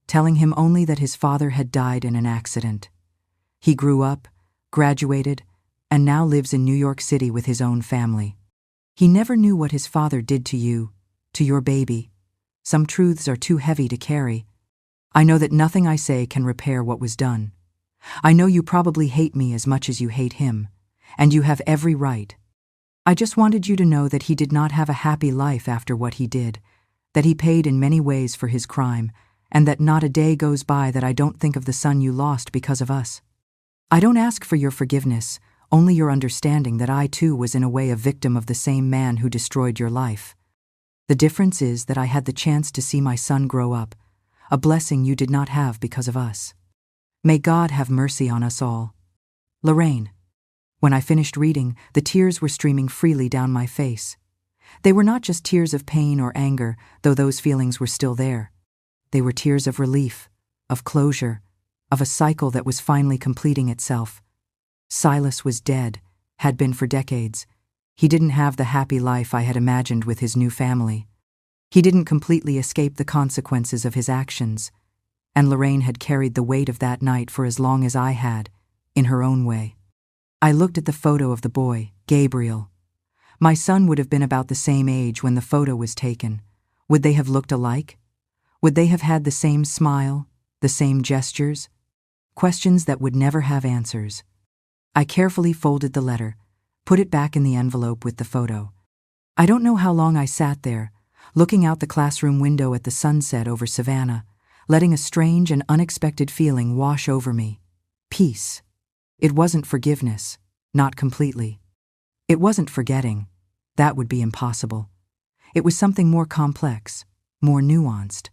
telling him only that his father had died in an accident. He grew up, graduated, and now lives in New York City with his own family. He never knew what his father did to you, to your baby. Some truths are too heavy to carry. I know that nothing I say can repair what was done. I know you probably hate me as much as you hate him, and you have every right. I just wanted you to know that he did not have a happy life after what he did, that he paid in many ways for his crime, and that not a day goes by that I don't think of the son you lost because of us. I don't ask for your forgiveness, only your understanding that I too was in a way a victim of the same man who destroyed your life. The difference is that I had the chance to see my son grow up, a blessing you did not have because of us. May God have mercy on us all. Lorraine." When I finished reading, the tears were streaming freely down my face. They were not just tears of pain or anger, though those feelings were still there. They were tears of relief, of closure, of a cycle that was finally completing itself. Silas was dead, had been for decades. He didn't have the happy life I had imagined with his new family. He didn't completely escape the consequences of his actions, and Lorraine had carried the weight of that night for as long as I had, in her own way. I looked at the photo of the boy, Gabriel. My son would have been about the same age when the photo was taken. Would they have looked alike? Would they have had the same smile, the same gestures? Questions that would never have answers. I carefully folded the letter, put it back in the envelope with the photo. I don't know how long I sat there, looking out the classroom window at the sunset over Savannah, letting a strange and unexpected feeling wash over me. Peace. It wasn't forgiveness, not completely. It wasn't forgetting. That would be impossible. It was something more complex, more nuanced.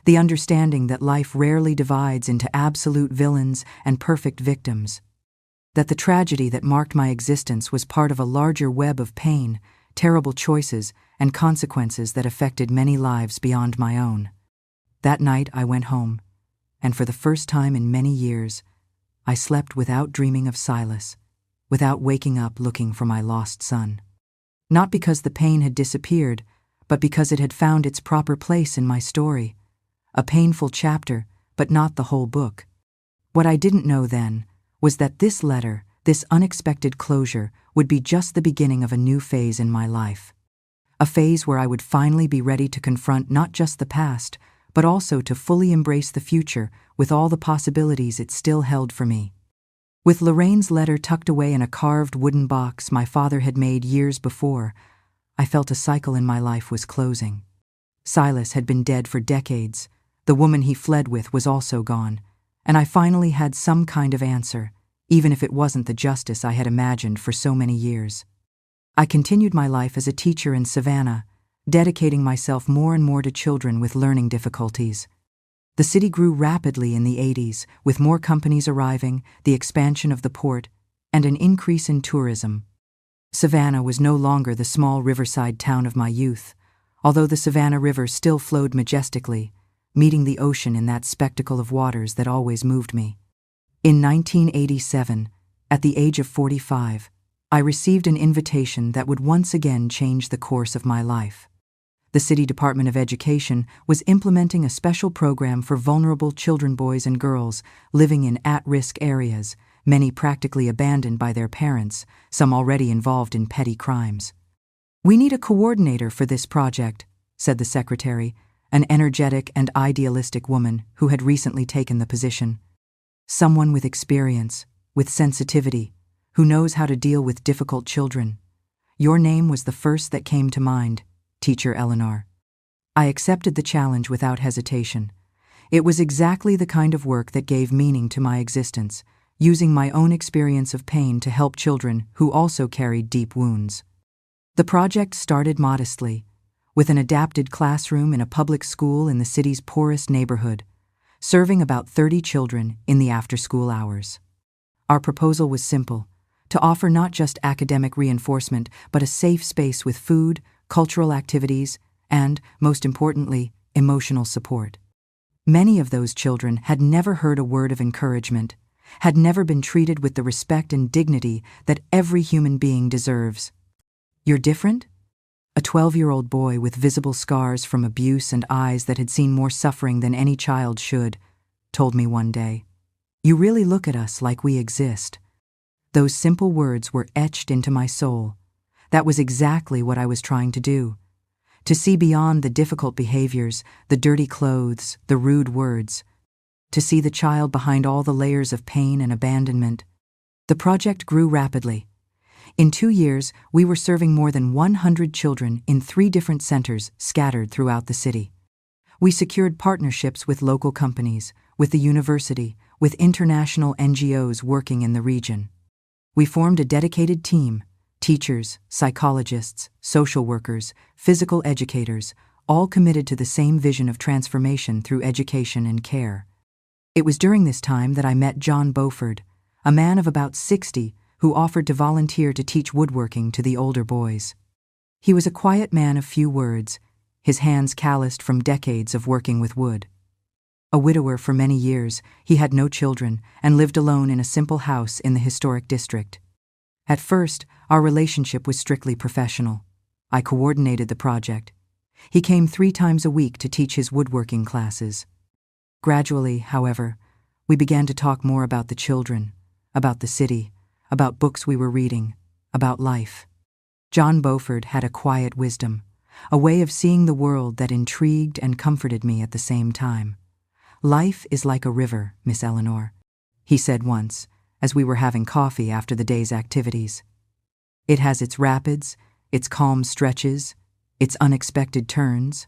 The understanding that life rarely divides into absolute villains and perfect victims. That the tragedy that marked my existence was part of a larger web of pain, terrible choices, and consequences that affected many lives beyond my own. That night I went home, and for the first time in many years, I slept without dreaming of Silas, without waking up looking for my lost son. Not because the pain had disappeared, but because it had found its proper place in my story. A painful chapter, but not the whole book. What I didn't know then was that this letter, this unexpected closure, would be just the beginning of a new phase in my life. A phase where I would finally be ready to confront not just the past, but also to fully embrace the future with all the possibilities it still held for me. With Lorraine's letter tucked away in a carved wooden box my father had made years before, I felt a cycle in my life was closing. Silas had been dead for decades, the woman he fled with was also gone, and I finally had some kind of answer, even if it wasn't the justice I had imagined for so many years. I continued my life as a teacher in Savannah, dedicating myself more and more to children with learning difficulties. The city grew rapidly in the 80s, with more companies arriving, the expansion of the port, and an increase in tourism. Savannah was no longer the small riverside town of my youth, although the Savannah River still flowed majestically, meeting the ocean in that spectacle of waters that always moved me. In 1987, at the age of 45, I received an invitation that would once again change the course of my life. The City Department of Education was implementing a special program for vulnerable children, boys and girls, living in at-risk areas, many practically abandoned by their parents, some already involved in petty crimes. "We need a coordinator for this project," said the secretary, an energetic and idealistic woman who had recently taken the position. "Someone with experience, with sensitivity, who knows how to deal with difficult children. Your name was the first that came to mind, Teacher Eleanor." I accepted the challenge without hesitation. It was exactly the kind of work that gave meaning to my existence, using my own experience of pain to help children who also carried deep wounds. The project started modestly, with an adapted classroom in a public school in the city's poorest neighborhood, serving about 30 children in the after-school hours. Our proposal was simple: to offer not just academic reinforcement, but a safe space with food, cultural activities, and, most importantly, emotional support. Many of those children had never heard a word of encouragement, had never been treated with the respect and dignity that every human being deserves. "You're different?" A 12-year-old boy with visible scars from abuse and eyes that had seen more suffering than any child should, told me one day. "You really look at us like we exist." Those simple words were etched into my soul. That was exactly what I was trying to do. To see beyond the difficult behaviors, the dirty clothes, the rude words. To see the child behind all the layers of pain and abandonment. The project grew rapidly. In 2 years, we were serving more than 100 children in 3 different centers scattered throughout the city. We secured partnerships with local companies, with the university, with international NGOs working in the region. We formed a dedicated team: teachers, psychologists, social workers, physical educators, all committed to the same vision of transformation through education and care. It was during this time that I met John Beauford, a man of about 60 who offered to volunteer to teach woodworking to the older boys. He was a quiet man of few words, his hands calloused from decades of working with wood. A widower for many years, he had no children and lived alone in a simple house in the historic district. At first, our relationship was strictly professional. I coordinated the project. He came 3 times a week to teach his woodworking classes. Gradually, however, we began to talk more about the children, about the city, about books we were reading, about life. John Beauford had a quiet wisdom, a way of seeing the world that intrigued and comforted me at the same time. "Life is like a river, Miss Eleanor," he said once, as we were having coffee after the day's activities. "It has its rapids, its calm stretches, its unexpected turns.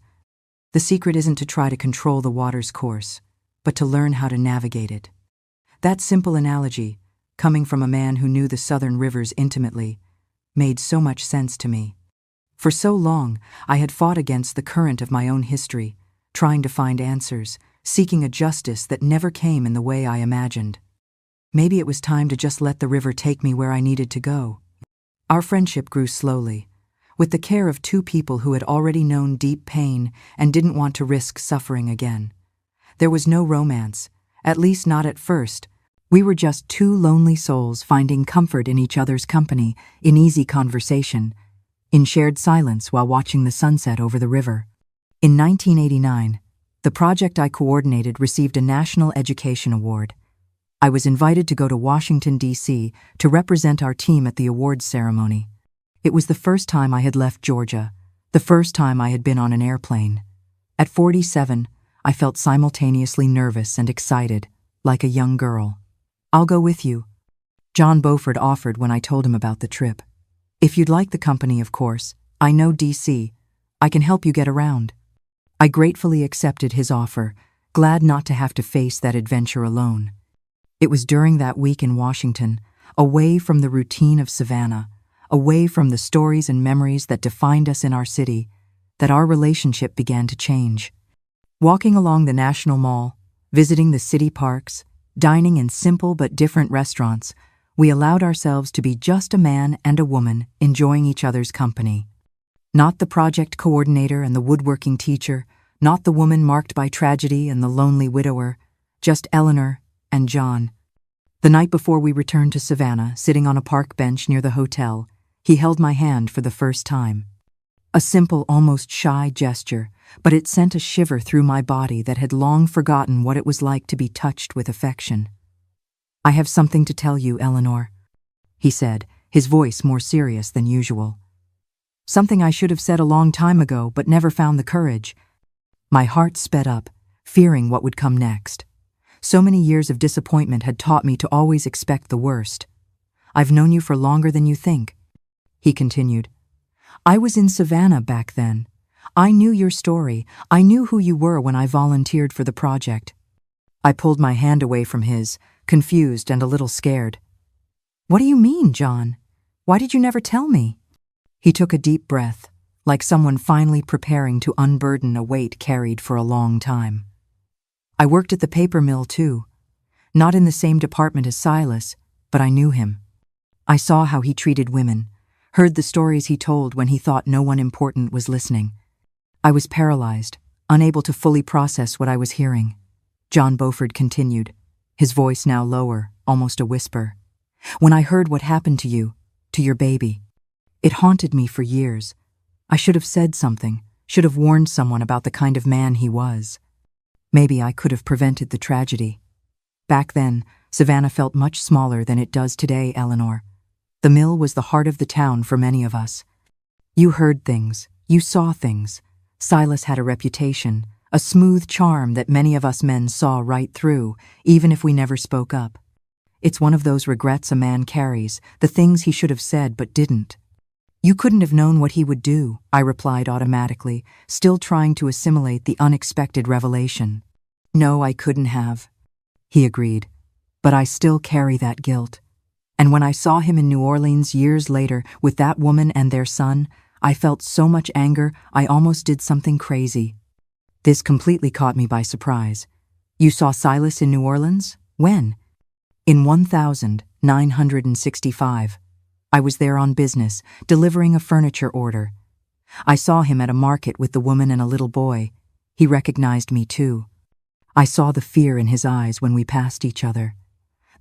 The secret isn't to try to control the water's course, but to learn how to navigate it." That simple analogy, coming from a man who knew the southern rivers intimately, made so much sense to me. For so long, I had fought against the current of my own history, trying to find answers, seeking a justice that never came in the way I imagined. Maybe it was time to just let the river take me where I needed to go. Our friendship grew slowly, with the care of 2 people who had already known deep pain and didn't want to risk suffering again. There was no romance, at least not at first. We were just two lonely souls finding comfort in each other's company, in easy conversation, in shared silence while watching the sunset over the river. In 1989, the project I coordinated received a National Education Award. I was invited to go to Washington, D.C. to represent our team at the awards ceremony. It was the first time I had left Georgia, the first time I had been on an airplane. At 47, I felt simultaneously nervous and excited, like a young girl. "I'll go with you," John Beaufort offered when I told him about the trip. "If you'd like the company, of course. I know D.C. I can help you get around." I gratefully accepted his offer, glad not to have to face that adventure alone. It was during that week in Washington, away from the routine of Savannah, away from the stories and memories that defined us in our city, that our relationship began to change. Walking along the National Mall, visiting the city parks, dining in simple but different restaurants, we allowed ourselves to be just a man and a woman enjoying each other's company. Not the project coordinator and the woodworking teacher, not the woman marked by tragedy and the lonely widower, just Eleanor and John. The night before we returned to Savannah, sitting on a park bench near the hotel, he held my hand for the first time. A simple, almost shy gesture, but it sent a shiver through my body that had long forgotten what it was like to be touched with affection. "I have something to tell you, Eleanor," he said, his voice more serious than usual. "Something I should have said a long time ago, but never found the courage." My heart sped up, fearing what would come next. So many years of disappointment had taught me to always expect the worst. "I've known you for longer than you think," he continued. "I was in Savannah back then. I knew your story. I knew who you were when I volunteered for the project." I pulled my hand away from his, confused and a little scared. "What do you mean, John? Why did you never tell me?" He took a deep breath, like someone finally preparing to unburden a weight carried for a long time. "I worked at the paper mill too. Not in the same department as Silas, but I knew him. I saw how he treated women, heard the stories he told when he thought no one important was listening. I was paralyzed, unable to fully process what I was hearing." John Beaufort continued, his voice now lower, almost a whisper. "When I heard what happened to you, to your baby, it haunted me for years. I should have said something, should have warned someone about the kind of man he was. Maybe I could have prevented the tragedy. Back then, Savannah felt much smaller than it does today, Eleanor. The mill was the heart of the town for many of us. You heard things, you saw things. Silas had a reputation, a smooth charm that many of us men saw right through, even if we never spoke up. It's one of those regrets a man carries, the things he should have said but didn't." "You couldn't have known what he would do," I replied automatically, still trying to assimilate the unexpected revelation. "No, I couldn't have," he agreed, "but I still carry that guilt. And when I saw him in New Orleans years later with that woman and their son, I felt so much anger I almost did something crazy." This completely caught me by surprise. "You saw Silas in New Orleans? When?" "In 1965. I was there on business, delivering a furniture order. I saw him at a market with the woman and a little boy. He recognized me too. I saw the fear in his eyes when we passed each other.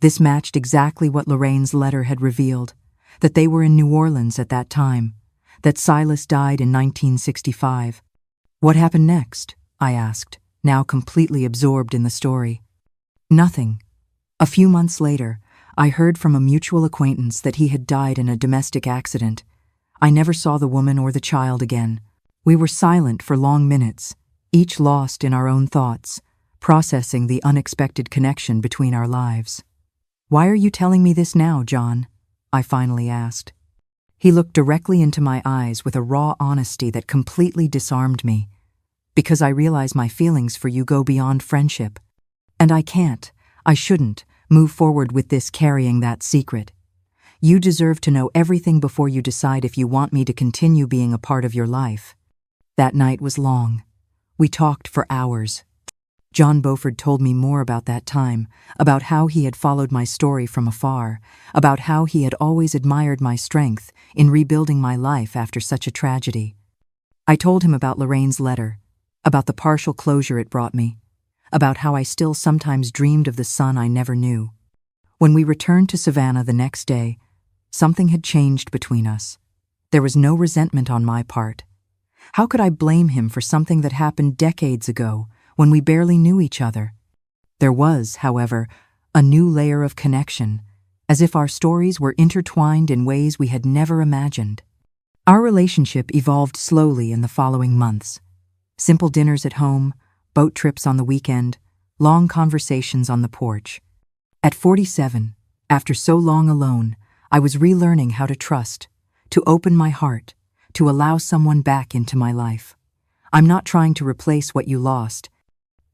This matched exactly what Lorraine's letter had revealed, that they were in New Orleans at that time, that Silas died in 1965. "What happened next?" I asked, now completely absorbed in the story. "Nothing. A few months later, I heard from a mutual acquaintance that he had died in a domestic accident. I never saw the woman or the child again. We were silent for long minutes, each lost in our own thoughts, processing the unexpected connection between our lives." "Why are you telling me this now, John?" I finally asked. He looked directly into my eyes with a raw honesty that completely disarmed me. "Because I realize my feelings for you go beyond friendship. And I shouldn't, move forward with this carrying that secret. You deserve to know everything before you decide if you want me to continue being a part of your life." That night was long. We talked for hours. John Beaufort told me more about that time, about how he had followed my story from afar, about how he had always admired my strength in rebuilding my life after such a tragedy. I told him about Lorraine's letter, about the partial closure it brought me, about how I still sometimes dreamed of the son I never knew. When we returned to Savannah the next day, something had changed between us. There was no resentment on my part. How could I blame him for something that happened decades ago when we barely knew each other? There was, however, a new layer of connection, as if our stories were intertwined in ways we had never imagined. Our relationship evolved slowly in the following months. Simple dinners at home, boat trips on the weekend, long conversations on the porch. At 47, after so long alone, I was relearning how to trust, to open my heart, to allow someone back into my life. "I'm not trying to replace what you lost,"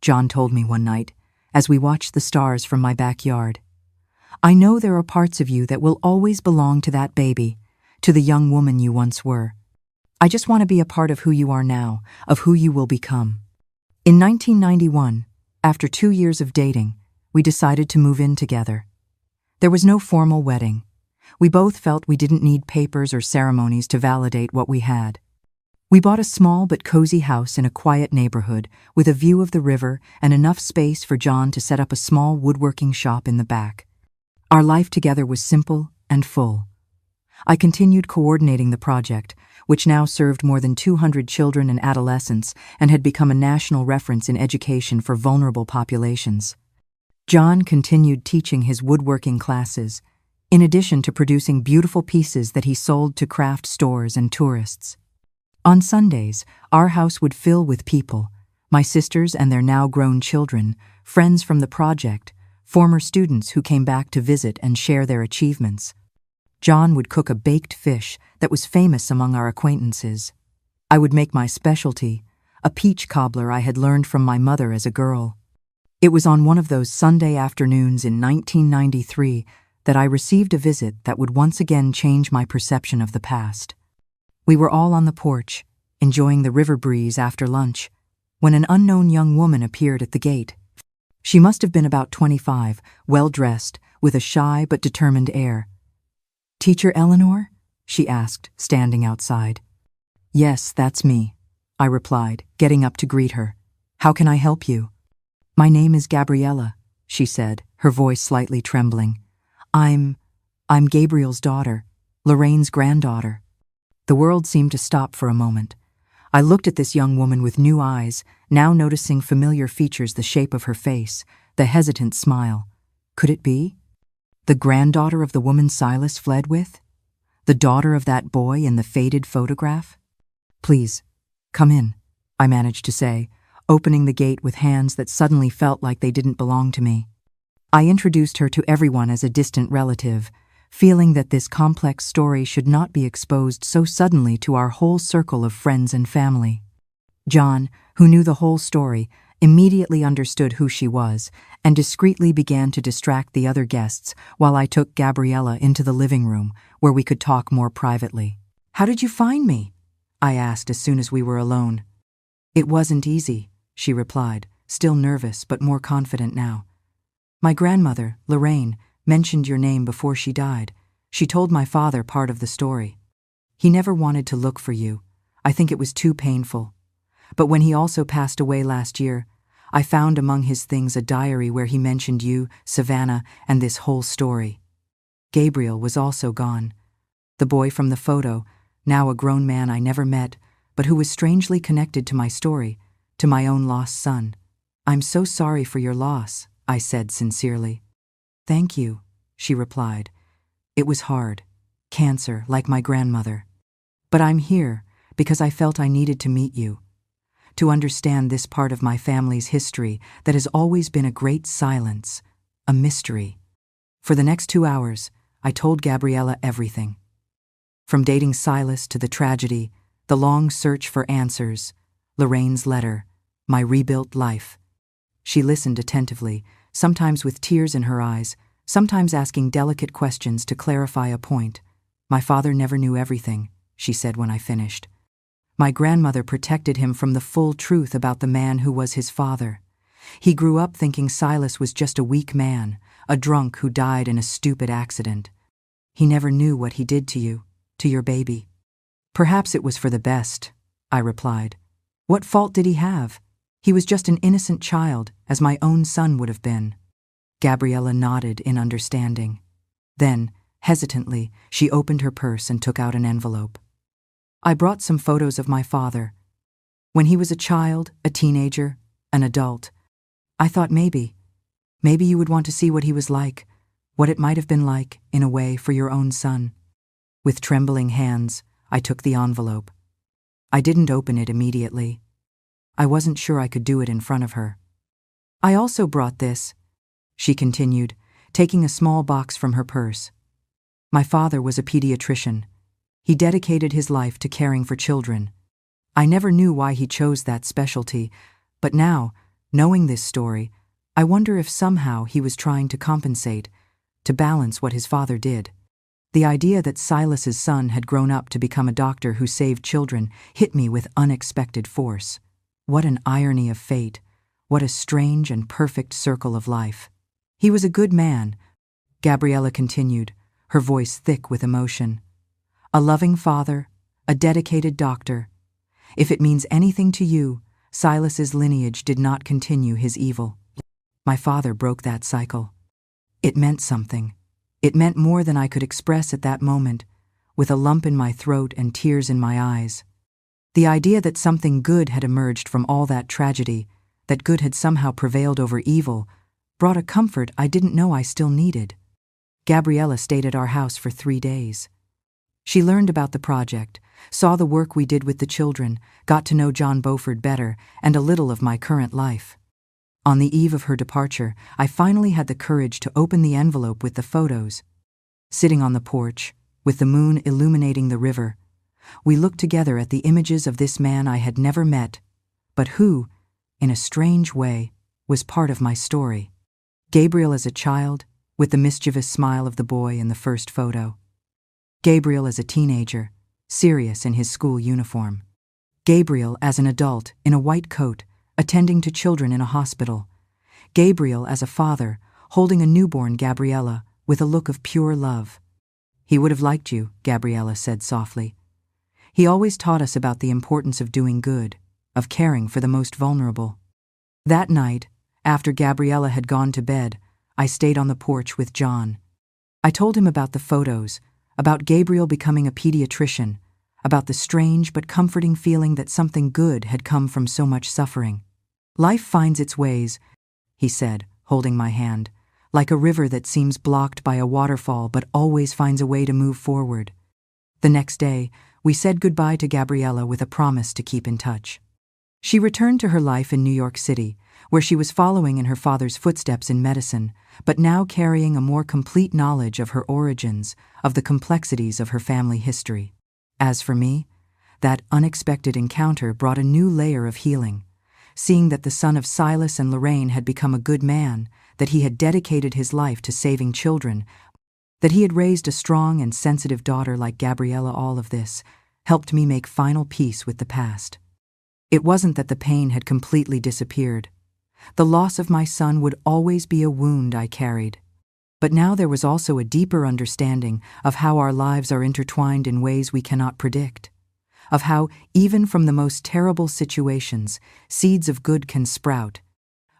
John told me one night, as we watched the stars from my backyard. "I know there are parts of you that will always belong to that baby, to the young woman you once were. I just want to be a part of who you are now, of who you will become." In 1991, after 2 years of dating, we decided to move in together. There was no formal wedding. We both felt we didn't need papers or ceremonies to validate what we had. We bought a small but cozy house in a quiet neighborhood with a view of the river and enough space for John to set up a small woodworking shop in the back. Our life together was simple and full. I continued coordinating the project, which now served more than 200 children and adolescents and had become a national reference in education for vulnerable populations. John continued teaching his woodworking classes, in addition to producing beautiful pieces that he sold to craft stores and tourists. On Sundays, our house would fill with people, my sisters and their now grown children, friends from the project, former students who came back to visit and share their achievements. John would cook a baked fish that was famous among our acquaintances. I would make my specialty, a peach cobbler I had learned from my mother as a girl. It was on one of those Sunday afternoons in 1993 that I received a visit that would once again change my perception of the past. We were all on the porch, enjoying the river breeze after lunch, when an unknown young woman appeared at the gate. She must have been about 25, well-dressed, with a shy but determined air. "Teacher Eleanor?" she asked, standing outside. "Yes, that's me," I replied, getting up to greet her. "How can I help you?" "My name is Gabriella," she said, her voice slightly trembling. I'm Gabriel's daughter, Lorraine's granddaughter." The world seemed to stop for a moment. I looked at this young woman with new eyes, now noticing familiar features: the shape of her face, the hesitant smile. Could it be? The granddaughter of the woman Silas fled with? The daughter of that boy in the faded photograph? "Please, come in," I managed to say, opening the gate with hands that suddenly felt like they didn't belong to me. I introduced her to everyone as a distant relative, feeling that this complex story should not be exposed so suddenly to our whole circle of friends and family. John, who knew the whole story, immediately understood who she was and discreetly began to distract the other guests while I took Gabriella into the living room where we could talk more privately. "How did you find me?" I asked as soon as we were alone. "It wasn't easy," she replied, still nervous but more confident now. "My grandmother, Lorraine, mentioned your name before she died. She told my father part of the story. He never wanted to look for you. I think it was too painful. But when he also passed away last year, I found among his things a diary where he mentioned you, Savannah, and this whole story. Gabriel was also gone. The boy from the photo, now a grown man I never met, but who was strangely connected to my story, to my own lost son. I'm so sorry for your loss," I said sincerely. "Thank you," she replied. "It was hard. Cancer, like my grandmother. But I'm here because I felt I needed to meet you, to understand this part of my family's history that has always been a great silence, a mystery." For the next 2 hours, I told Gabriella everything. From dating Silas to the tragedy, the long search for answers, Lorraine's letter, my rebuilt life. She listened attentively, sometimes with tears in her eyes, sometimes asking delicate questions to clarify a point. "My father never knew everything," she said when I finished. "My grandmother protected him from the full truth about the man who was his father. He grew up thinking Silas was just a weak man, a drunk who died in a stupid accident. He never knew what he did to you, to your baby." "Perhaps it was for the best," I replied. "What fault did he have? He was just an innocent child, as my own son would have been." Gabriella nodded in understanding. Then, hesitantly, she opened her purse and took out an envelope. I brought some photos of my father. When he was a child, a teenager, an adult. I thought maybe you would want to see what he was like, what it might have been like, in a way, for your own son. With trembling hands, I took the envelope. I didn't open it immediately. I wasn't sure I could do it in front of her. I also brought this, she continued, taking a small box from her purse. My father was a pediatrician. He dedicated his life to caring for children. I never knew why he chose that specialty, but now, knowing this story, I wonder if somehow he was trying to compensate, to balance what his father did. The idea that Silas's son had grown up to become a doctor who saved children hit me with unexpected force. What an irony of fate. What a strange and perfect circle of life. He was a good man, Gabriella continued, her voice thick with emotion. A loving father, a dedicated doctor. If it means anything to you, Silas's lineage did not continue his evil. My father broke that cycle. It meant something. It meant more than I could express at that moment, with a lump in my throat and tears in my eyes. The idea that something good had emerged from all that tragedy, that good had somehow prevailed over evil, brought a comfort I didn't know I still needed. Gabriella stayed at our house for 3 days. She learned about the project, saw the work we did with the children, got to know John Beaufort better, and a little of my current life. On the eve of her departure, I finally had the courage to open the envelope with the photos. Sitting on the porch, with the moon illuminating the river, we looked together at the images of this man I had never met, but who, in a strange way, was part of my story. Gabriel as a child, with the mischievous smile of the boy in the first photo. Gabriel as a teenager, serious in his school uniform. Gabriel as an adult, in a white coat, attending to children in a hospital. Gabriel as a father, holding a newborn Gabriella, with a look of pure love. He would have liked you, Gabriella said softly. He always taught us about the importance of doing good, of caring for the most vulnerable. That night, after Gabriella had gone to bed, I stayed on the porch with John. I told him about the photos, about Gabriel becoming a pediatrician, about the strange but comforting feeling that something good had come from so much suffering. Life finds its ways, he said, holding my hand, like a river that seems blocked by a waterfall but always finds a way to move forward. The next day, we said goodbye to Gabriella with a promise to keep in touch. She returned to her life in New York City, where she was following in her father's footsteps in medicine, but now carrying a more complete knowledge of her origins, of the complexities of her family history. As for me, that unexpected encounter brought a new layer of healing. Seeing that the son of Silas and Lorraine had become a good man, that he had dedicated his life to saving children, that he had raised a strong and sensitive daughter like Gabriella, all of this helped me make final peace with the past. It wasn't that the pain had completely disappeared. The loss of my son would always be a wound I carried. But now there was also a deeper understanding of how our lives are intertwined in ways we cannot predict, of how, even from the most terrible situations, seeds of good can sprout,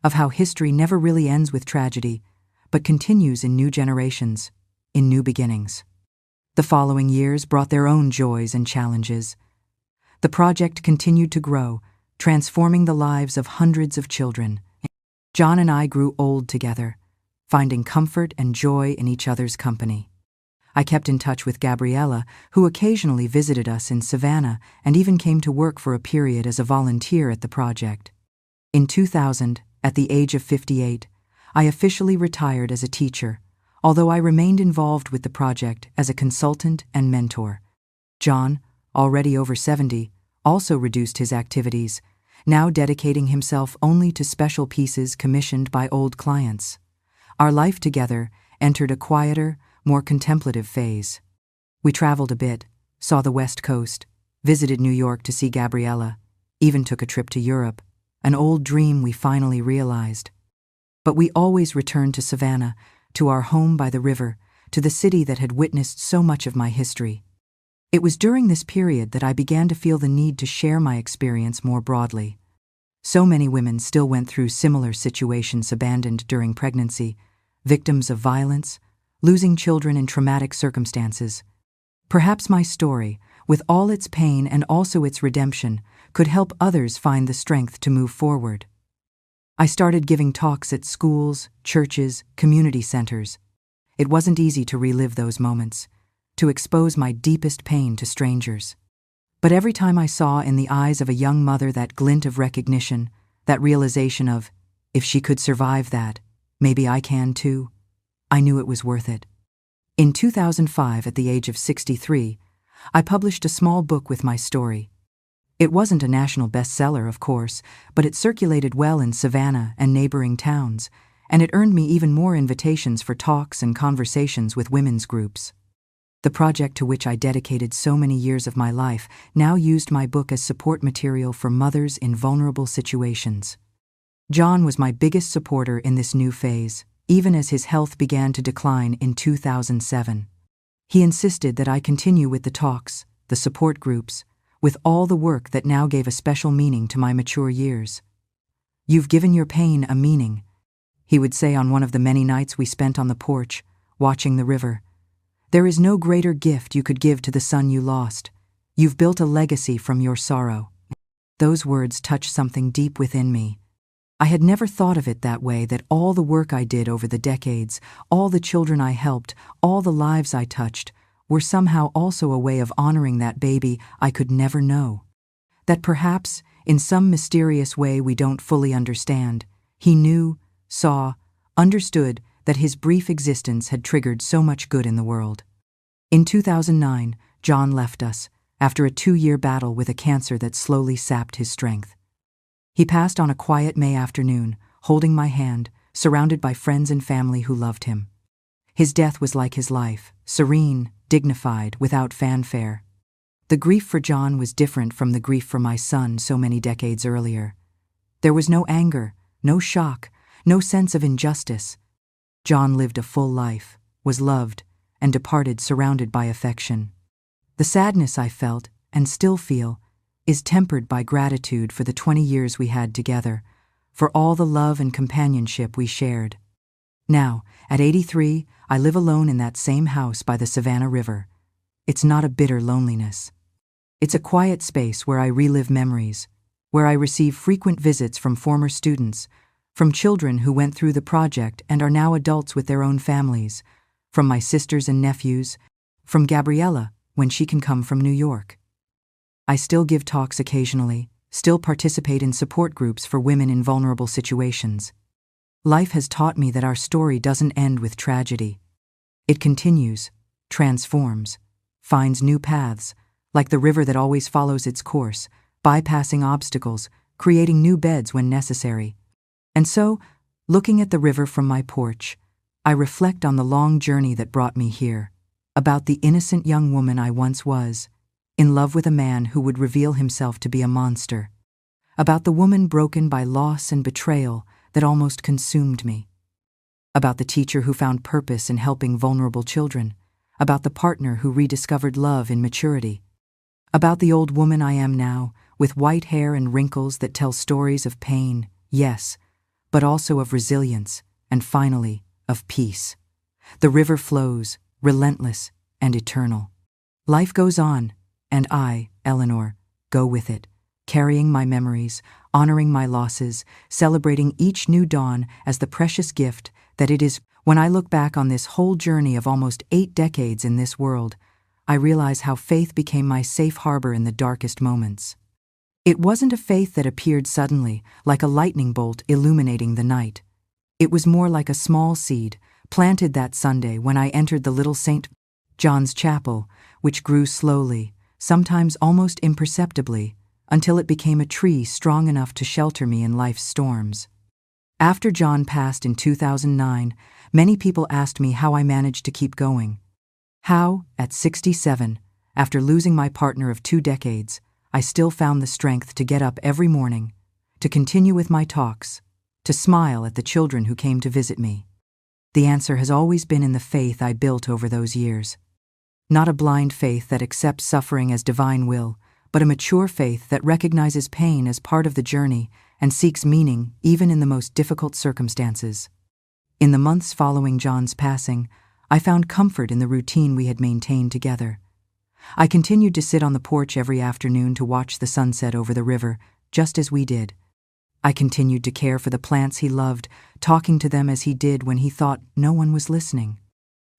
of how history never really ends with tragedy, but continues in new generations, in new beginnings. The following years brought their own joys and challenges. The project continued to grow, transforming the lives of hundreds of children. John and I grew old together, finding comfort and joy in each other's company. I kept in touch with Gabriella, who occasionally visited us in Savannah and even came to work for a period as a volunteer at the project. In 2000, at the age of 58, I officially retired as a teacher, although I remained involved with the project as a consultant and mentor. John, already over 70, also reduced his activities, now dedicating himself only to special pieces commissioned by old clients. Our life together entered a quieter, more contemplative phase. We traveled a bit, saw the West Coast, visited New York to see Gabriella, even took a trip to Europe, an old dream we finally realized. But we always returned to Savannah, to our home by the river, to the city that had witnessed so much of my history. It was during this period that I began to feel the need to share my experience more broadly. So many women still went through similar situations, abandoned during pregnancy, victims of violence, losing children in traumatic circumstances. Perhaps my story, with all its pain and also its redemption, could help others find the strength to move forward. I started giving talks at schools, churches, community centers. It wasn't easy to relive those moments, to expose my deepest pain to strangers. But every time I saw in the eyes of a young mother that glint of recognition, that realization of, if she could survive that, maybe I can too, I knew it was worth it. In 2005, at the age of 63, I published a small book with my story. It wasn't a national bestseller, of course, but it circulated well in Savannah and neighboring towns, and it earned me even more invitations for talks and conversations with women's groups. The project to which I dedicated so many years of my life now used my book as support material for mothers in vulnerable situations. John was my biggest supporter in this new phase, even as his health began to decline in 2007. He insisted that I continue with the talks, the support groups, with all the work that now gave a special meaning to my mature years. "You've given your pain a meaning," he would say on one of the many nights we spent on the porch, watching the river. "There is no greater gift you could give to the son you lost. You've built a legacy from your sorrow." Those words touched something deep within me. I had never thought of it that way, that all the work I did over the decades, all the children I helped, all the lives I touched, were somehow also a way of honoring that baby I could never know. That perhaps, in some mysterious way we don't fully understand, he knew, saw, understood that his brief existence had triggered so much good in the world. In 2009, John left us, after a 2-year battle with a cancer that slowly sapped his strength. He passed on a quiet May afternoon, holding my hand, surrounded by friends and family who loved him. His death was like his life, serene, dignified, without fanfare. The grief for John was different from the grief for my son so many decades earlier. There was no anger, no shock, no sense of injustice. John lived a full life, was loved, and departed surrounded by affection. The sadness I felt, and still feel, is tempered by gratitude for the 20 years we had together, for all the love and companionship we shared. Now, at 83, I live alone in that same house by the Savannah River. It's not a bitter loneliness. It's a quiet space where I relive memories, where I receive frequent visits from former students, from children who went through the project and are now adults with their own families, from my sisters and nephews, from Gabriella when she can come from New York. I still give talks occasionally, still participate in support groups for women in vulnerable situations. Life has taught me that our story doesn't end with tragedy. It continues, transforms, finds new paths, like the river that always follows its course, bypassing obstacles, creating new beds when necessary. And so, looking at the river from my porch, I reflect on the long journey that brought me here, about the innocent young woman I once was, in love with a man who would reveal himself to be a monster, about the woman broken by loss and betrayal that almost consumed me, about the teacher who found purpose in helping vulnerable children, about the partner who rediscovered love in maturity, about the old woman I am now, with white hair and wrinkles that tell stories of pain, yes, but also of resilience, and finally, of peace. The river flows, relentless and eternal. Life goes on, and I, Eleanor, go with it, carrying my memories, honoring my losses, celebrating each new dawn as the precious gift that it is. When I look back on this whole journey of almost 8 decades in this world, I realize how faith became my safe harbor in the darkest moments. It wasn't a faith that appeared suddenly, like a lightning bolt illuminating the night. It was more like a small seed, planted that Sunday when I entered the little St. John's Chapel, which grew slowly, sometimes almost imperceptibly, until it became a tree strong enough to shelter me in life's storms. After John passed in 2009, many people asked me how I managed to keep going. How, at 67, after losing my partner of 2 decades, I still found the strength to get up every morning, to continue with my talks, to smile at the children who came to visit me. The answer has always been in the faith I built over those years. Not a blind faith that accepts suffering as divine will, but a mature faith that recognizes pain as part of the journey and seeks meaning even in the most difficult circumstances. In the months following John's passing, I found comfort in the routine we had maintained together. I continued to sit on the porch every afternoon to watch the sunset over the river, just as we did. I continued to care for the plants he loved, talking to them as he did when he thought no one was listening.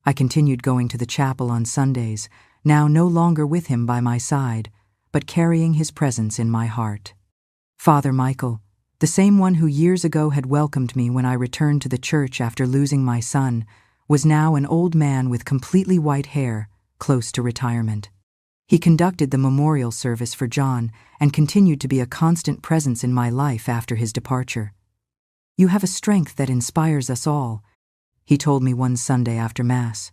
I continued going to the chapel on Sundays, now no longer with him by my side, but carrying his presence in my heart. Father Michael, the same one who years ago had welcomed me when I returned to the church after losing my son, was now an old man with completely white hair, close to retirement. He conducted the memorial service for John and continued to be a constant presence in my life after his departure. "You have a strength that inspires us all," he told me one Sunday after Mass.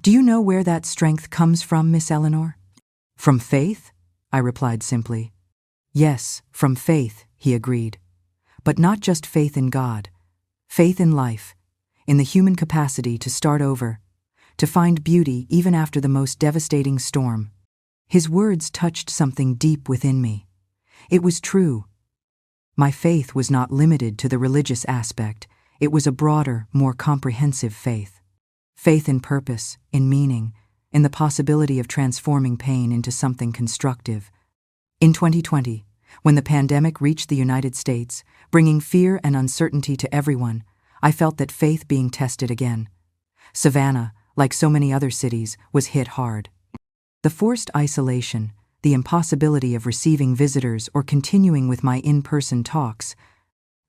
"Do you know where that strength comes from, Miss Eleanor?" "From faith?" I replied simply. "Yes, from faith," he agreed. "But not just faith in God. Faith in life, in the human capacity to start over, to find beauty even after the most devastating storm." His words touched something deep within me. It was true. My faith was not limited to the religious aspect. It was a broader, more comprehensive faith. Faith in purpose, in meaning, in the possibility of transforming pain into something constructive. In 2020, when the pandemic reached the United States, bringing fear and uncertainty to everyone, I felt that faith being tested again. Savannah, like so many other cities, was hit hard. The forced isolation, the impossibility of receiving visitors or continuing with my in-person talks,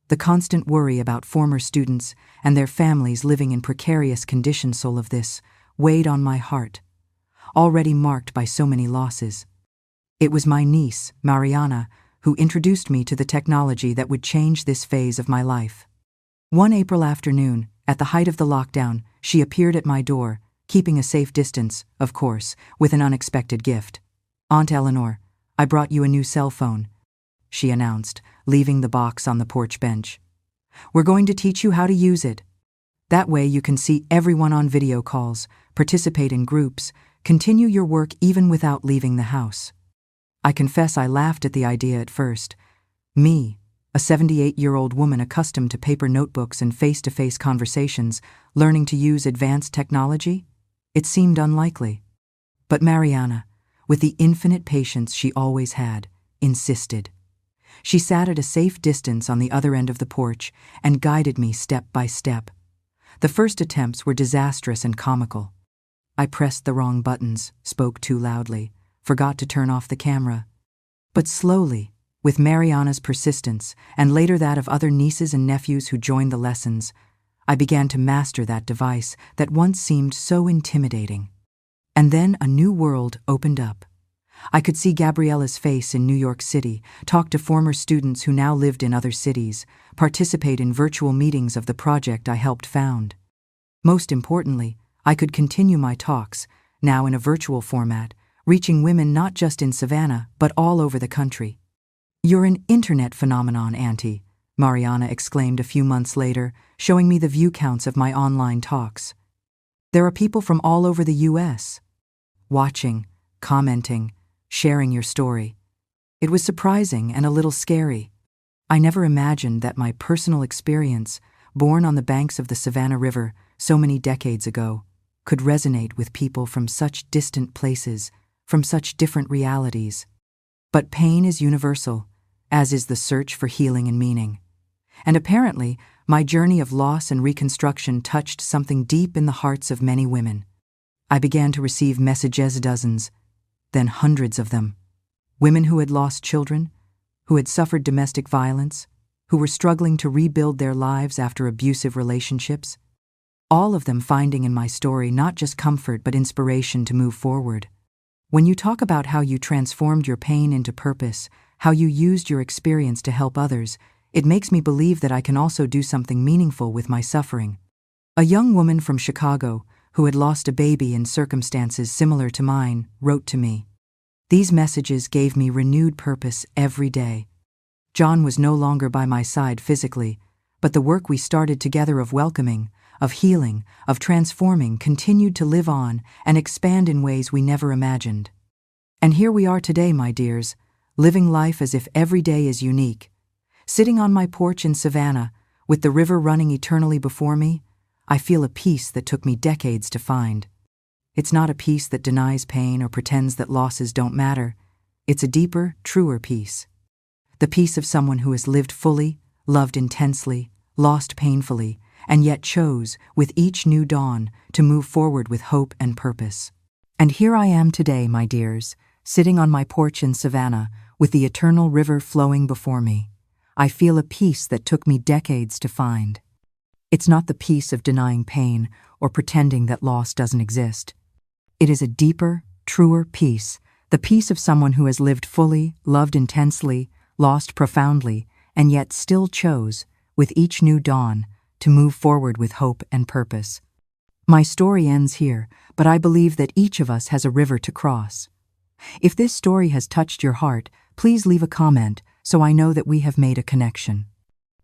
the constant worry about former students and their families living in precarious conditions, all of this weighed on my heart, already marked by so many losses. It was my niece, Mariana, who introduced me to the technology that would change this phase of my life. One April afternoon, at the height of the lockdown, she appeared at my door, keeping a safe distance, of course, with an unexpected gift. "Aunt Eleanor, I brought you a new cell phone," she announced, leaving the box on the porch bench. "We're going to teach you how to use it. That way you can see everyone on video calls, participate in groups, continue your work even without leaving the house." I confess I laughed at the idea at first. Me, a 78-year-old woman accustomed to paper notebooks and face-to-face conversations, learning to use advanced technology? It seemed unlikely. But Mariana, with the infinite patience she always had, insisted. She sat at a safe distance on the other end of the porch and guided me step by step. The first attempts were disastrous and comical. I pressed the wrong buttons, spoke too loudly, forgot to turn off the camera. But slowly, with Mariana's persistence, and later that of other nieces and nephews who joined the lessons, I began to master that device that once seemed so intimidating. And then a new world opened up. I could see Gabriella's face in New York City, talk to former students who now lived in other cities, participate in virtual meetings of the project I helped found. Most importantly, I could continue my talks, now in a virtual format, reaching women not just in Savannah, but all over the country. "You're an internet phenomenon, Auntie," Mariana exclaimed a few months later, showing me the view counts of my online talks. "There are people from all over the U.S. watching, commenting, sharing your story." It was surprising and a little scary. I never imagined that my personal experience, born on the banks of the Savannah River so many decades ago, could resonate with people from such distant places, from such different realities. But pain is universal, as is the search for healing and meaning. And apparently, my journey of loss and reconstruction touched something deep in the hearts of many women. I began to receive messages, dozens, then hundreds of them. Women who had lost children, who had suffered domestic violence, who were struggling to rebuild their lives after abusive relationships. All of them finding in my story not just comfort but inspiration to move forward. When you talk about how you transformed your pain into purpose, how you used your experience to help others, it makes me believe that I can also do something meaningful with my suffering. A young woman from Chicago, who had lost a baby in circumstances similar to mine, wrote to me. These messages gave me renewed purpose every day. John was no longer by my side physically, but the work we started together of welcoming, of healing, of transforming continued to live on and expand in ways we never imagined. And here we are today, my dears, living life as if every day is unique. Sitting on my porch in Savannah, With the river running eternally before me, I feel a peace that took me decades to find. It's not a peace that denies pain or pretends that losses don't matter. It's a deeper, truer peace. The peace of someone who has lived fully, loved intensely, lost painfully, and yet chose, with each new dawn, to move forward with hope and purpose. And here I am today, my dears, sitting on my porch in Savannah, with the eternal river flowing before me. I feel a peace that took me decades to find. It's not the peace of denying pain or pretending that loss doesn't exist. It is a deeper, truer peace, the peace of someone who has lived fully, loved intensely, lost profoundly, and yet still chose, with each new dawn, to move forward with hope and purpose. My story ends here, but I believe that each of us has a river to cross. If this story has touched your heart, please leave a comment so I know that we have made a connection.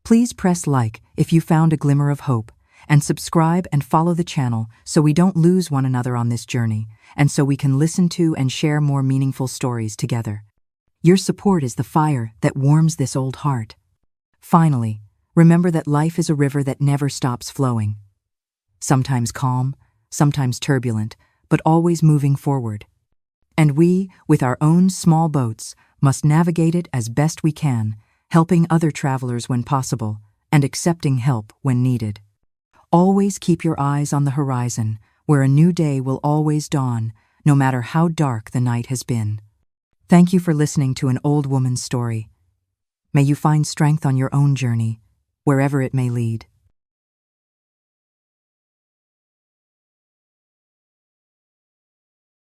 Please press like if you found a glimmer of hope, and subscribe and follow the channel so we don't lose one another on this journey, and so we can listen to and share more meaningful stories together. Your support is the fire that warms this old heart. Finally, remember that life is a river that never stops flowing. Sometimes calm, sometimes turbulent, but always moving forward. And we, with our own small boats, must navigate it as best we can, helping other travelers when possible, and accepting help when needed. Always keep your eyes on the horizon, where a new day will always dawn, no matter how dark the night has been. Thank you for listening to an old woman's story. May you find strength on your own journey, wherever it may lead.